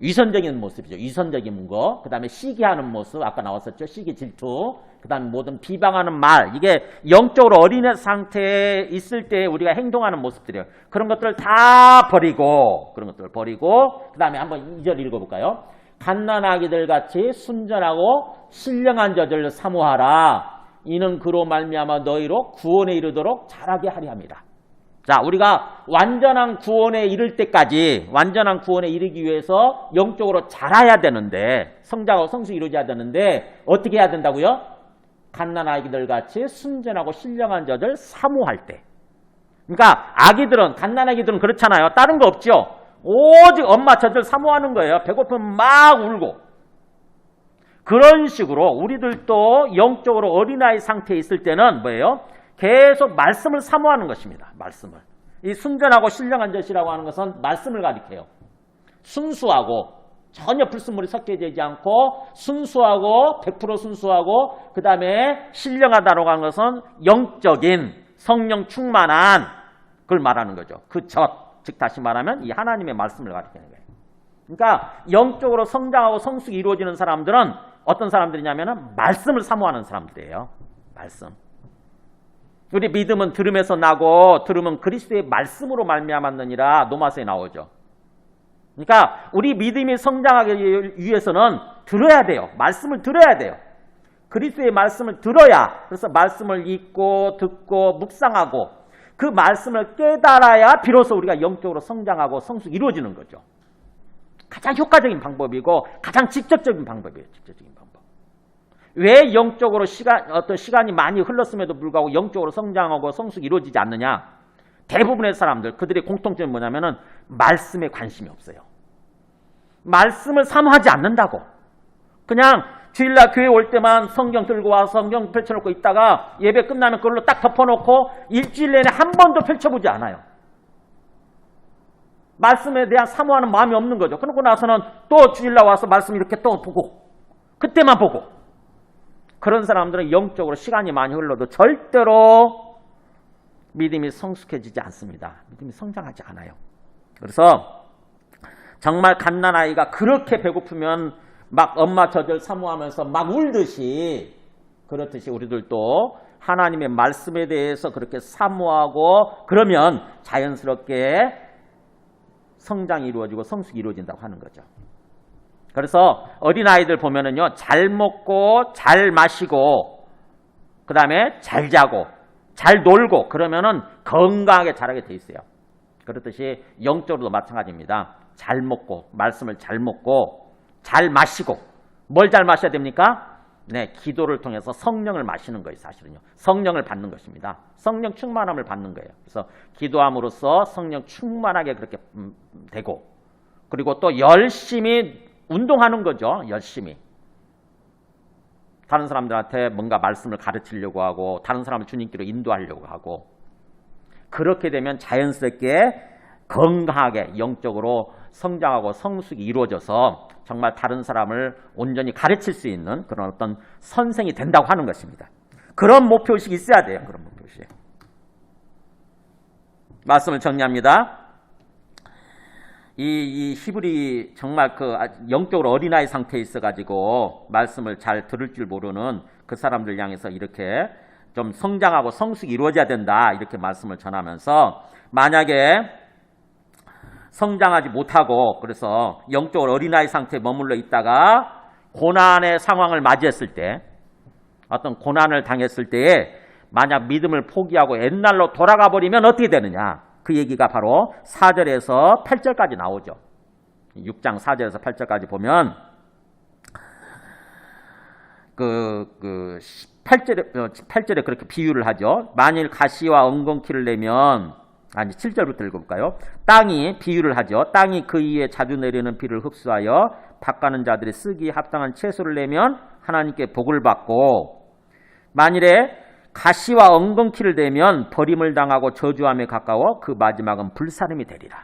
위선적인 모습이죠. 위선적인 거. 그 다음에 시기하는 모습, 아까 나왔었죠. 시기, 질투. 그 다음에 모든 비방하는 말. 이게 영적으로 어린애 상태에 있을 때 우리가 행동하는 모습들이에요. 그런 것들을 다 버리고, 그 다음에 한번 2절 읽어볼까요? 갓난아기들 같이 순전하고 신령한 젖을 사모하라. 이는 그로 말미암아 너희로 구원에 이르도록 자라게 하려 합니다. 자, 우리가 완전한 구원에 이를 때까지, 완전한 구원에 이르기 위해서 영적으로 자라야 되는데, 성장하고 성숙 이루어져야 되는데 어떻게 해야 된다고요? 갓난아기들 같이 순전하고 신령한 젖을 사모할 때. 그러니까 갓난아기들은 그렇잖아요. 다른 거 없죠. 오직 엄마 젖을 사모하는 거예요. 배고프면 막 울고. 그런 식으로 우리들도 영적으로 어린아이 상태에 있을 때는 뭐예요? 계속 말씀을 사모하는 것입니다. 말씀을. 이 순전하고 신령한 젖이라고 하는 것은 말씀을 가리켜요. 순수하고 전혀 불순물이 섞여지지 않고 순수하고 100% 순수하고 그 다음에 신령하다라고 하는 것은 영적인 성령 충만한 그걸 말하는 거죠. 그 젖, 즉 다시 말하면 이 하나님의 말씀을 가리키는 거예요. 그러니까 영적으로 성장하고 성숙이 이루어지는 사람들은 어떤 사람들이냐면 말씀을 사모하는 사람들이에요. 말씀. 우리 믿음은 들음에서 나고 들음은 그리스도의 말씀으로 말미암았느니라 로마서에 나오죠. 그러니까 우리 믿음이 성장하기 위해서는 들어야 돼요. 말씀을 들어야 돼요. 그리스도의 말씀을 들어야, 그래서 말씀을 읽고 듣고 묵상하고 그 말씀을 깨달아야 비로소 우리가 영적으로 성장하고 성숙이 이루어지는 거죠. 가장 효과적인 방법이고 가장 직접적인 방법이에요. 직접적인 방법. 왜 영적으로 시간이 많이 흘렀음에도 불구하고 영적으로 성장하고 성숙이 이루어지지 않느냐? 대부분의 사람들, 그들의 공통점이 뭐냐면은 말씀에 관심이 없어요. 말씀을 사모하지 않는다고. 그냥 주일날 교회 올 때만 성경 들고 와서 성경 펼쳐놓고 있다가 예배 끝나면 그걸로 딱 덮어놓고 일주일 내내 한 번도 펼쳐보지 않아요. 말씀에 대한 사모하는 마음이 없는 거죠. 그러고 나서는 또 주일날 와서 말씀 이렇게 또 보고 그때만 보고. 그런 사람들은 영적으로 시간이 많이 흘러도 절대로 믿음이 성숙해지지 않습니다. 믿음이 성장하지 않아요. 그래서 정말 갓난아이가 그렇게 배고프면 막 엄마 젖을 사모하면서 막 울듯이, 그렇듯이 우리들도 하나님의 말씀에 대해서 그렇게 사모하고 그러면 자연스럽게 성장이 이루어지고 성숙이 이루어진다고 하는 거죠. 그래서 어린아이들 보면은요, 잘 먹고 잘 마시고 그 다음에 잘 자고 잘 놀고 그러면은 건강하게 자라게 돼 있어요. 그렇듯이 영적으로도 마찬가지입니다. 잘 먹고 말씀을 잘 먹고 잘 마시고, 뭘 잘 마셔야 됩니까? 네, 기도를 통해서 성령을 마시는 거예요. 사실은요. 성령을 받는 것입니다. 성령 충만함을 받는 거예요. 그래서 기도함으로써 성령 충만하게 그렇게 되고, 그리고 또 열심히 운동하는 거죠. 열심히. 다른 사람들한테 뭔가 말씀을 가르치려고 하고 다른 사람을 주님께로 인도하려고 하고, 그렇게 되면 자연스럽게 건강하게 영적으로 성장하고 성숙이 이루어져서 정말 다른 사람을 온전히 가르칠 수 있는 그런 어떤 선생이 된다고 하는 것입니다. 그런 목표의식이 있어야 돼요. 그런 목표의식. 말씀을 정리합니다. 이 히브리 정말 영적으로 어린아이 상태에 있어가지고 말씀을 잘 들을 줄 모르는 그 사람들 향해서 이렇게 좀 성장하고 성숙이 이루어져야 된다, 이렇게 말씀을 전하면서, 만약에 성장하지 못하고 그래서 영적으로 어린아이 상태에 머물러 있다가 고난의 상황을 맞이했을 때, 어떤 고난을 당했을 때에 만약 믿음을 포기하고 옛날로 돌아가 버리면 어떻게 되느냐. 그 얘기가 바로 4절에서 8절까지 나오죠. 6장 4절에서 8절까지 보면 8절에 그렇게 비유를 하죠. 만일 가시와 엉겅퀴를 내면 7절부터 읽어볼까요? 땅이 비유를 하죠. 땅이 그 위에 자주 내리는 비를 흡수하여 밭가는 자들이 쓰기에 합당한 채소를 내면 하나님께 복을 받고, 만일에 가시와 엉겅퀴를 내면 버림을 당하고 저주함에 가까워 그 마지막은 불사름이 되리라.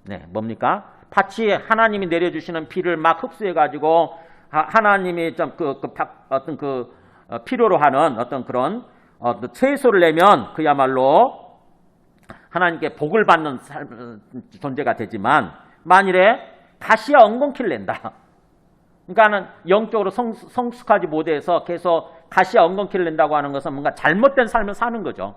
네, 뭡니까? 밭이 하나님이 내려주시는 비를 막 흡수해가지고 하나님이 좀 필요로 하는 어떤 그런 채소를 내면 그야말로 하나님께 복을 받는 존재가 되지만, 만일에 가시와 엉겅퀴를 낸다. 그러니까는 영적으로 성숙하지 못해서 계속 가시와 엉겅퀴를 낸다고 하는 것은 뭔가 잘못된 삶을 사는 거죠.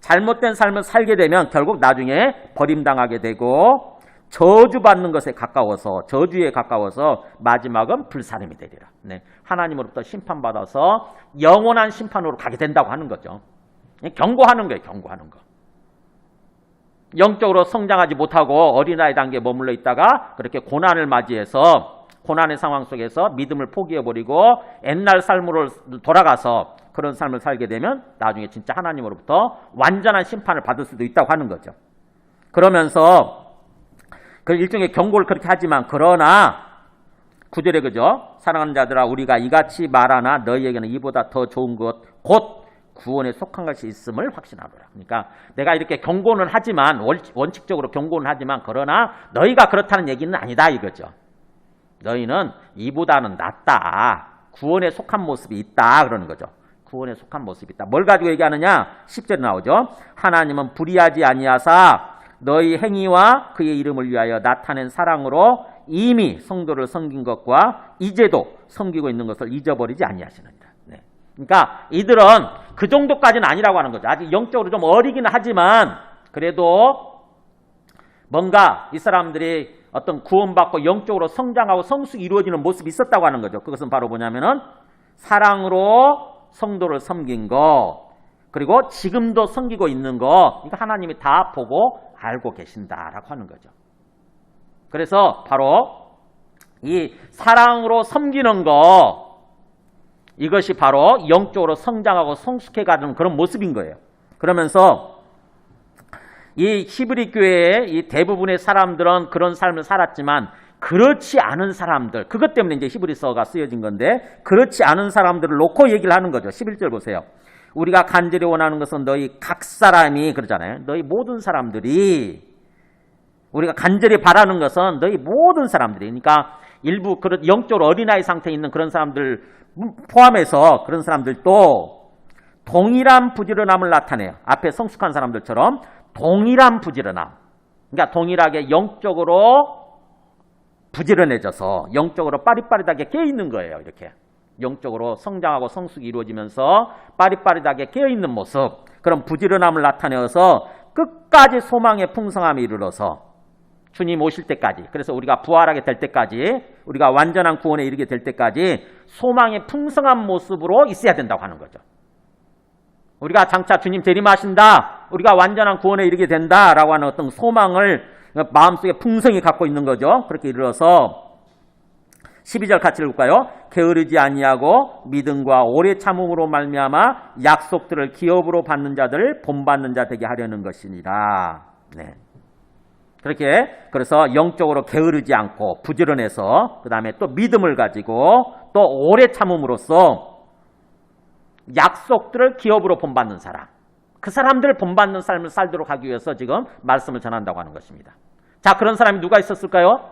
잘못된 삶을 살게 되면 결국 나중에 버림당하게 되고 저주받는 것에 가까워서, 저주에 가까워서 마지막은 불사름이 되리라. 네, 하나님으로부터 심판받아서 영원한 심판으로 가게 된다고 하는 거죠. 경고하는 거예요. 경고하는 거. 영적으로 성장하지 못하고 어린아이 단계에 머물러 있다가 그렇게 고난을 맞이해서 고난의 상황 속에서 믿음을 포기해버리고 옛날 삶으로 돌아가서 그런 삶을 살게 되면 나중에 진짜 하나님으로부터 완전한 심판을 받을 수도 있다고 하는 거죠. 그러면서 그 일종의 경고를 그렇게 하지만, 그러나 9절에 그죠? 사랑하는 자들아, 우리가 이같이 말하나 너희에게는 이보다 더 좋은 것 곧 구원에 속한 것이 있음을 확신하노라. 그러니까 내가 이렇게 경고는 하지만, 원칙적으로 경고는 하지만, 그러나 너희가 그렇다는 얘기는 아니다 이거죠. 너희는 이보다는 낫다. 구원에 속한 모습이 있다 그러는 거죠. 구원에 속한 모습이 있다. 뭘 가지고 얘기하느냐? 10절에 나오죠. 하나님은 불의하지 아니하사 너희 행위와 그의 이름을 위하여 나타낸 사랑으로 이미 성도를 섬긴 것과 이제도 섬기고 있는 것을 잊어버리지 아니하시느니라. 네. 그러니까 이들은 그 정도까지는 아니라고 하는 거죠. 아직 영적으로 좀 어리기는 하지만 그래도 뭔가 이 사람들이 어떤 구원받고 영적으로 성장하고 성숙이 이루어지는 모습이 있었다고 하는 거죠. 그것은 바로 뭐냐면은 사랑으로 성도를 섬긴 거, 그리고 지금도 섬기고 있는 거, 이거 하나님이 다 보고 알고 계신다라고 하는 거죠. 그래서 바로 이 사랑으로 섬기는 거, 이것이 바로 영적으로 성장하고 성숙해가는 그런 모습인 거예요. 그러면서 이 히브리 교회의 이 대부분의 사람들은 그런 삶을 살았지만, 그렇지 않은 사람들, 그것 때문에 이제 히브리서가 쓰여진 건데, 그렇지 않은 사람들을 놓고 얘기를 하는 거죠. 11절 보세요. 우리가 간절히 원하는 것은 너희 각 사람이, 그러잖아요. 너희 모든 사람들이, 우리가 간절히 바라는 것은 너희 모든 사람들이, 그러니까 일부 그런 영적으로 어린아이 상태에 있는 그런 사람들 포함해서 그런 사람들도 동일한 부지런함을 나타내요. 앞에 성숙한 사람들처럼 동일한 부지런함. 그러니까 동일하게 영적으로 부지런해져서 영적으로 빠릿빠릿하게 깨어있는 거예요. 이렇게 영적으로 성장하고 성숙이 이루어지면서 빠릿빠릿하게 깨어있는 모습, 그런 부지런함을 나타내어서 끝까지 소망의 풍성함에 이르러서 주님 오실 때까지, 그래서 우리가 부활하게 될 때까지, 우리가 완전한 구원에 이르게 될 때까지 소망의 풍성한 모습으로 있어야 된다고 하는 거죠. 우리가 장차 주님 재림하신다, 우리가 완전한 구원에 이르게 된다라고 하는 어떤 소망을 마음속에 풍성히 갖고 있는 거죠. 그렇게 이르러서 12절 같이 읽을까요? 게으르지 아니하고 믿음과 오래 참음으로 말미암아 약속들을 기업으로 받는 자들을 본받는 자 되게 하려는 것이니라. 네. 그렇게 그래서 영적으로 게으르지 않고 부지런해서, 그 다음에 또 믿음을 가지고 또 오래 참음으로써 약속들을 기업으로 본받는 사람, 그 사람들을 본받는 삶을 살도록 하기 위해서 지금 말씀을 전한다고 하는 것입니다. 자, 그런 사람이 누가 있었을까요?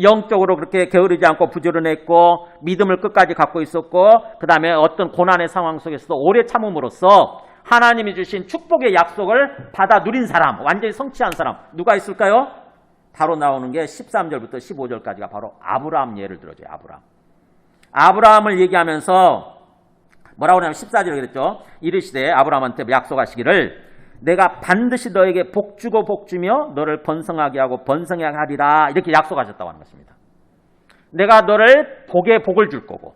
영적으로 그렇게 게으르지 않고 부지런했고 믿음을 끝까지 갖고 있었고, 그 다음에 어떤 고난의 상황 속에서도 오래 참음으로써 하나님이 주신 축복의 약속을 받아 누린 사람, 완전히 성취한 사람 누가 있을까요? 바로 나오는 게 13절부터 15절까지가 바로 아브라함 예를 들어줘요. 아브라함을 얘기하면서 뭐라고 하냐면 14절에 그랬죠. 이르시되 아브라함한테 약속하시기를 내가 반드시 너에게 복주고 복주며 너를 번성하게 하고 번성하게 하리라, 이렇게 약속하셨다고 하는 것입니다. 내가 너를 복에 복을 줄 거고,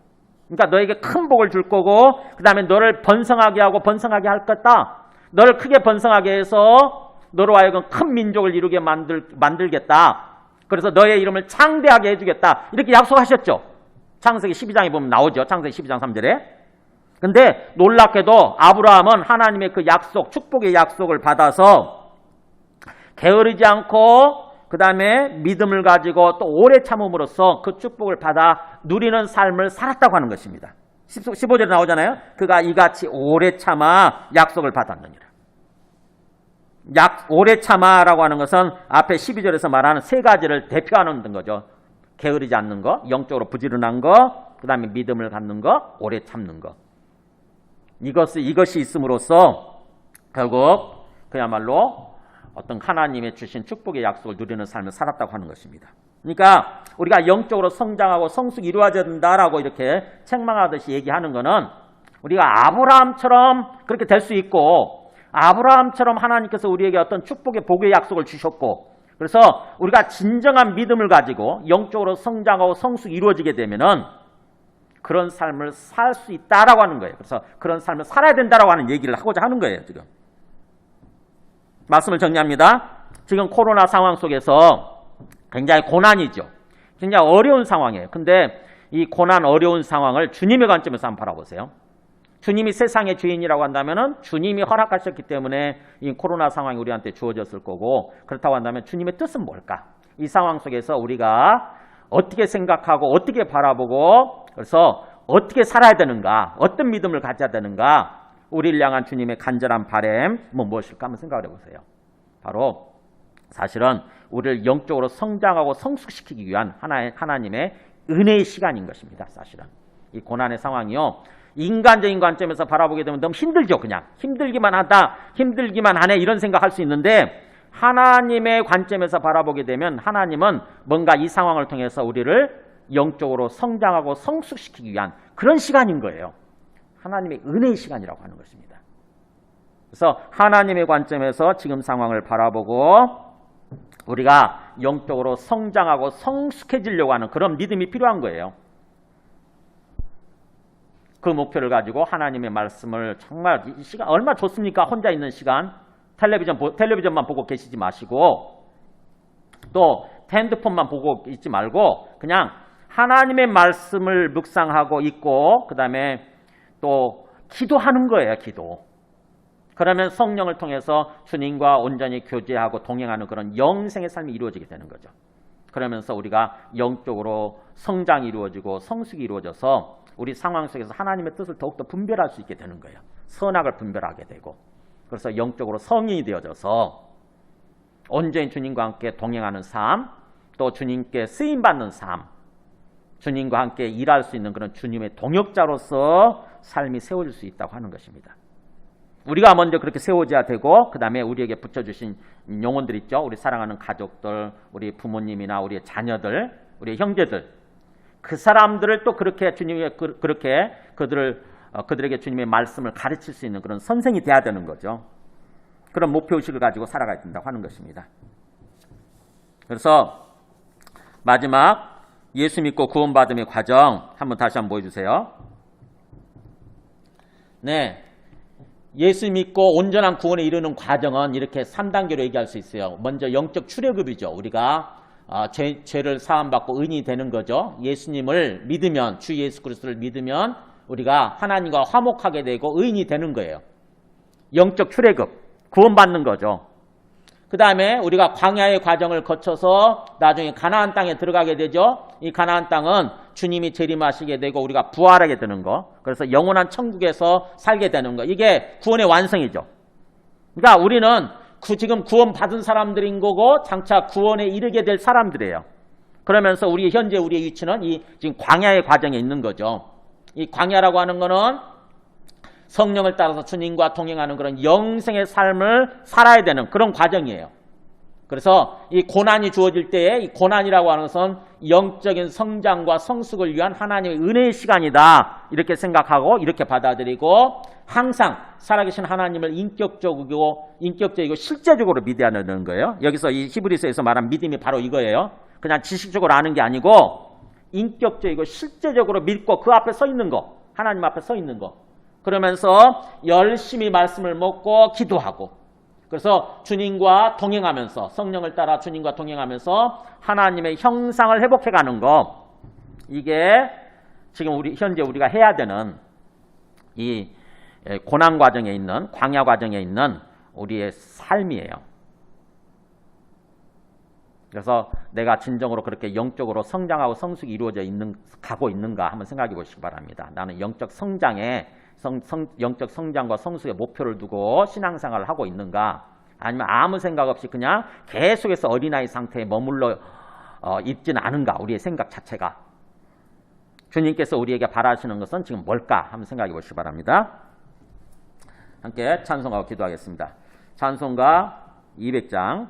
그러니까 너에게 큰 복을 줄 거고 그 다음에 너를 번성하게 하고 번성하게 할 거다. 너를 크게 번성하게 해서 너로 하여금 큰 민족을 이루게 만들겠다. 그래서 너의 이름을 창대하게 해주겠다. 이렇게 약속하셨죠. 창세기 12장에 보면 나오죠. 창세기 12장 3절에. 근데 놀랍게도 아브라함은 하나님의 그 약속, 축복의 약속을 받아서 게으르지 않고 그 다음에 믿음을 가지고 또 오래 참음으로써 그 축복을 받아 누리는 삶을 살았다고 하는 것입니다. 15절에 나오잖아요. 그가 이같이 오래 참아 약속을 받았느니라. 오래 참아라고 하는 것은 앞에 12절에서 말하는 세 가지를 대표하는 거죠. 게으르지 않는 거, 영적으로 부지런한 거, 그 다음에 믿음을 갖는 거, 오래 참는 거. 이것이 있음으로써 결국 그야말로 어떤 하나님의 주신 축복의 약속을 누리는 삶을 살았다고 하는 것입니다. 그러니까 우리가 영적으로 성장하고 성숙이 이루어져야 된다라고 이렇게 책망하듯이 얘기하는 것은 우리가 아브라함처럼 그렇게 될 수 있고 아브라함처럼 하나님께서 우리에게 어떤 축복의 복의 약속을 주셨고 그래서 우리가 진정한 믿음을 가지고 영적으로 성장하고 성숙이 이루어지게 되면은 그런 삶을 살 수 있다라고 하는 거예요. 그래서 그런 삶을 살아야 된다라고 하는 얘기를 하고자 하는 거예요, 지금. 말씀을 정리합니다. 지금 코로나 상황 속에서 굉장히 고난이죠. 굉장히 어려운 상황이에요. 근데 이 고난 어려운 상황을 주님의 관점에서 한번 바라보세요. 주님이 세상의 주인이라고 한다면은 주님이 허락하셨기 때문에 이 코로나 상황이 우리한테 주어졌을 거고 그렇다고 한다면 주님의 뜻은 뭘까? 이 상황 속에서 우리가 어떻게 생각하고 어떻게 바라보고 그래서 어떻게 살아야 되는가? 어떤 믿음을 가져야 되는가? 우리를 향한 주님의 간절한 바람은 무엇일까 한번 생각을 해보세요. 바로 사실은 우리를 영적으로 성장하고 성숙시키기 위한 하나님의 은혜의 시간인 것입니다. 사실은 이 고난의 상황이요. 인간적인 관점에서 바라보게 되면 너무 힘들죠. 그냥 힘들기만 하네 이런 생각할 수 있는데 하나님의 관점에서 바라보게 되면 하나님은 뭔가 이 상황을 통해서 우리를 영적으로 성장하고 성숙시키기 위한 그런 시간인 거예요. 하나님의 은혜의 시간이라고 하는 것입니다. 그래서 하나님의 관점에서 지금 상황을 바라보고 우리가 영적으로 성장하고 성숙해지려고 하는 그런 믿음이 필요한 거예요. 그 목표를 가지고 하나님의 말씀을 정말 이 시간 얼마나 좋습니까? 혼자 있는 시간 텔레비전만 보고 계시지 마시고 또 핸드폰만 보고 있지 말고 그냥 하나님의 말씀을 묵상하고 있고 그 다음에 또 기도하는 거예요. 기도. 그러면 성령을 통해서 주님과 온전히 교제하고 동행하는 그런 영생의 삶이 이루어지게 되는 거죠. 그러면서 우리가 영적으로 성장이 이루어지고 성숙이 이루어져서 우리 상황 속에서 하나님의 뜻을 더욱더 분별할 수 있게 되는 거예요. 선악을 분별하게 되고 그래서 영적으로 성인이 되어져서 온전히 주님과 함께 동행하는 삶 또 주님께 쓰임받는 삶 주님과 함께 일할 수 있는 그런 주님의 동역자로서 삶이 세워질 수 있다고 하는 것입니다. 우리가 먼저 그렇게 세워져야 되고 그 다음에 우리에게 붙여주신 영혼들 있죠. 우리 사랑하는 가족들, 우리 부모님이나 우리의 자녀들, 우리의 형제들 그 사람들을 또 그렇게 주님의 그렇게 그들에게 주님의 말씀을 가르칠 수 있는 그런 선생이 돼야 되는 거죠. 그런 목표의식을 가지고 살아가야 된다고 하는 것입니다. 그래서 마지막 예수 믿고 구원받음의 과정 다시 한번 보여주세요. 네, 예수 믿고 온전한 구원에 이르는 과정은 이렇게 3단계로 얘기할 수 있어요. 먼저 영적 출애굽이죠. 우리가 죄를 사함받고 의인이 되는 거죠. 예수님을 믿으면 주 예수 그리스도를 믿으면 우리가 하나님과 화목하게 되고 의인이 되는 거예요. 영적 출애굽, 구원받는 거죠. 그 다음에 우리가 광야의 과정을 거쳐서 나중에 가나안 땅에 들어가게 되죠. 이 가나안 땅은 주님이 재림하시게 되고 우리가 부활하게 되는 거. 그래서 영원한 천국에서 살게 되는 거. 이게 구원의 완성이죠. 그러니까 우리는 지금 구원받은 사람들인 거고 장차 구원에 이르게 될 사람들이에요. 그러면서 현재 우리의 위치는 이 지금 광야의 과정에 있는 거죠. 이 광야라고 하는 거는 성령을 따라서 주님과 동행하는 그런 영생의 삶을 살아야 되는 그런 과정이에요. 그래서 이 고난이 주어질 때에 이 고난이라고 하는 것은 영적인 성장과 성숙을 위한 하나님의 은혜의 시간이다. 이렇게 생각하고 이렇게 받아들이고 항상 살아계신 하나님을 인격적이고 실제적으로 믿어야 되는 거예요. 여기서 이 히브리서에서 말한 믿음이 바로 이거예요. 그냥 지식적으로 아는 게 아니고 인격적이고 실제적으로 믿고 그 앞에 서 있는 거, 하나님 앞에 서 있는 거. 그러면서 열심히 말씀을 먹고 기도하고, 그래서 주님과 동행하면서, 성령을 따라 주님과 동행하면서 하나님의 형상을 회복해가는 거, 이게 지금 현재 우리가 해야 되는 이 고난 과정에 있는, 광야 과정에 있는 우리의 삶이에요. 그래서 내가 진정으로 그렇게 영적으로 성장하고 성숙이 이루어져 가고 있는가 한번 생각해 보시기 바랍니다. 나는 영적 성장과 성숙의 목표를 두고 신앙생활을 하고 있는가? 아니면 아무 생각 없이 그냥 계속해서 어린아이 상태에 머물러 있지는 않은가? 우리의 생각 자체가. 주님께서 우리에게 바라시는 것은 지금 뭘까? 한번 생각해 보시기 바랍니다. 함께 찬송하고 기도하겠습니다. 찬송가 200장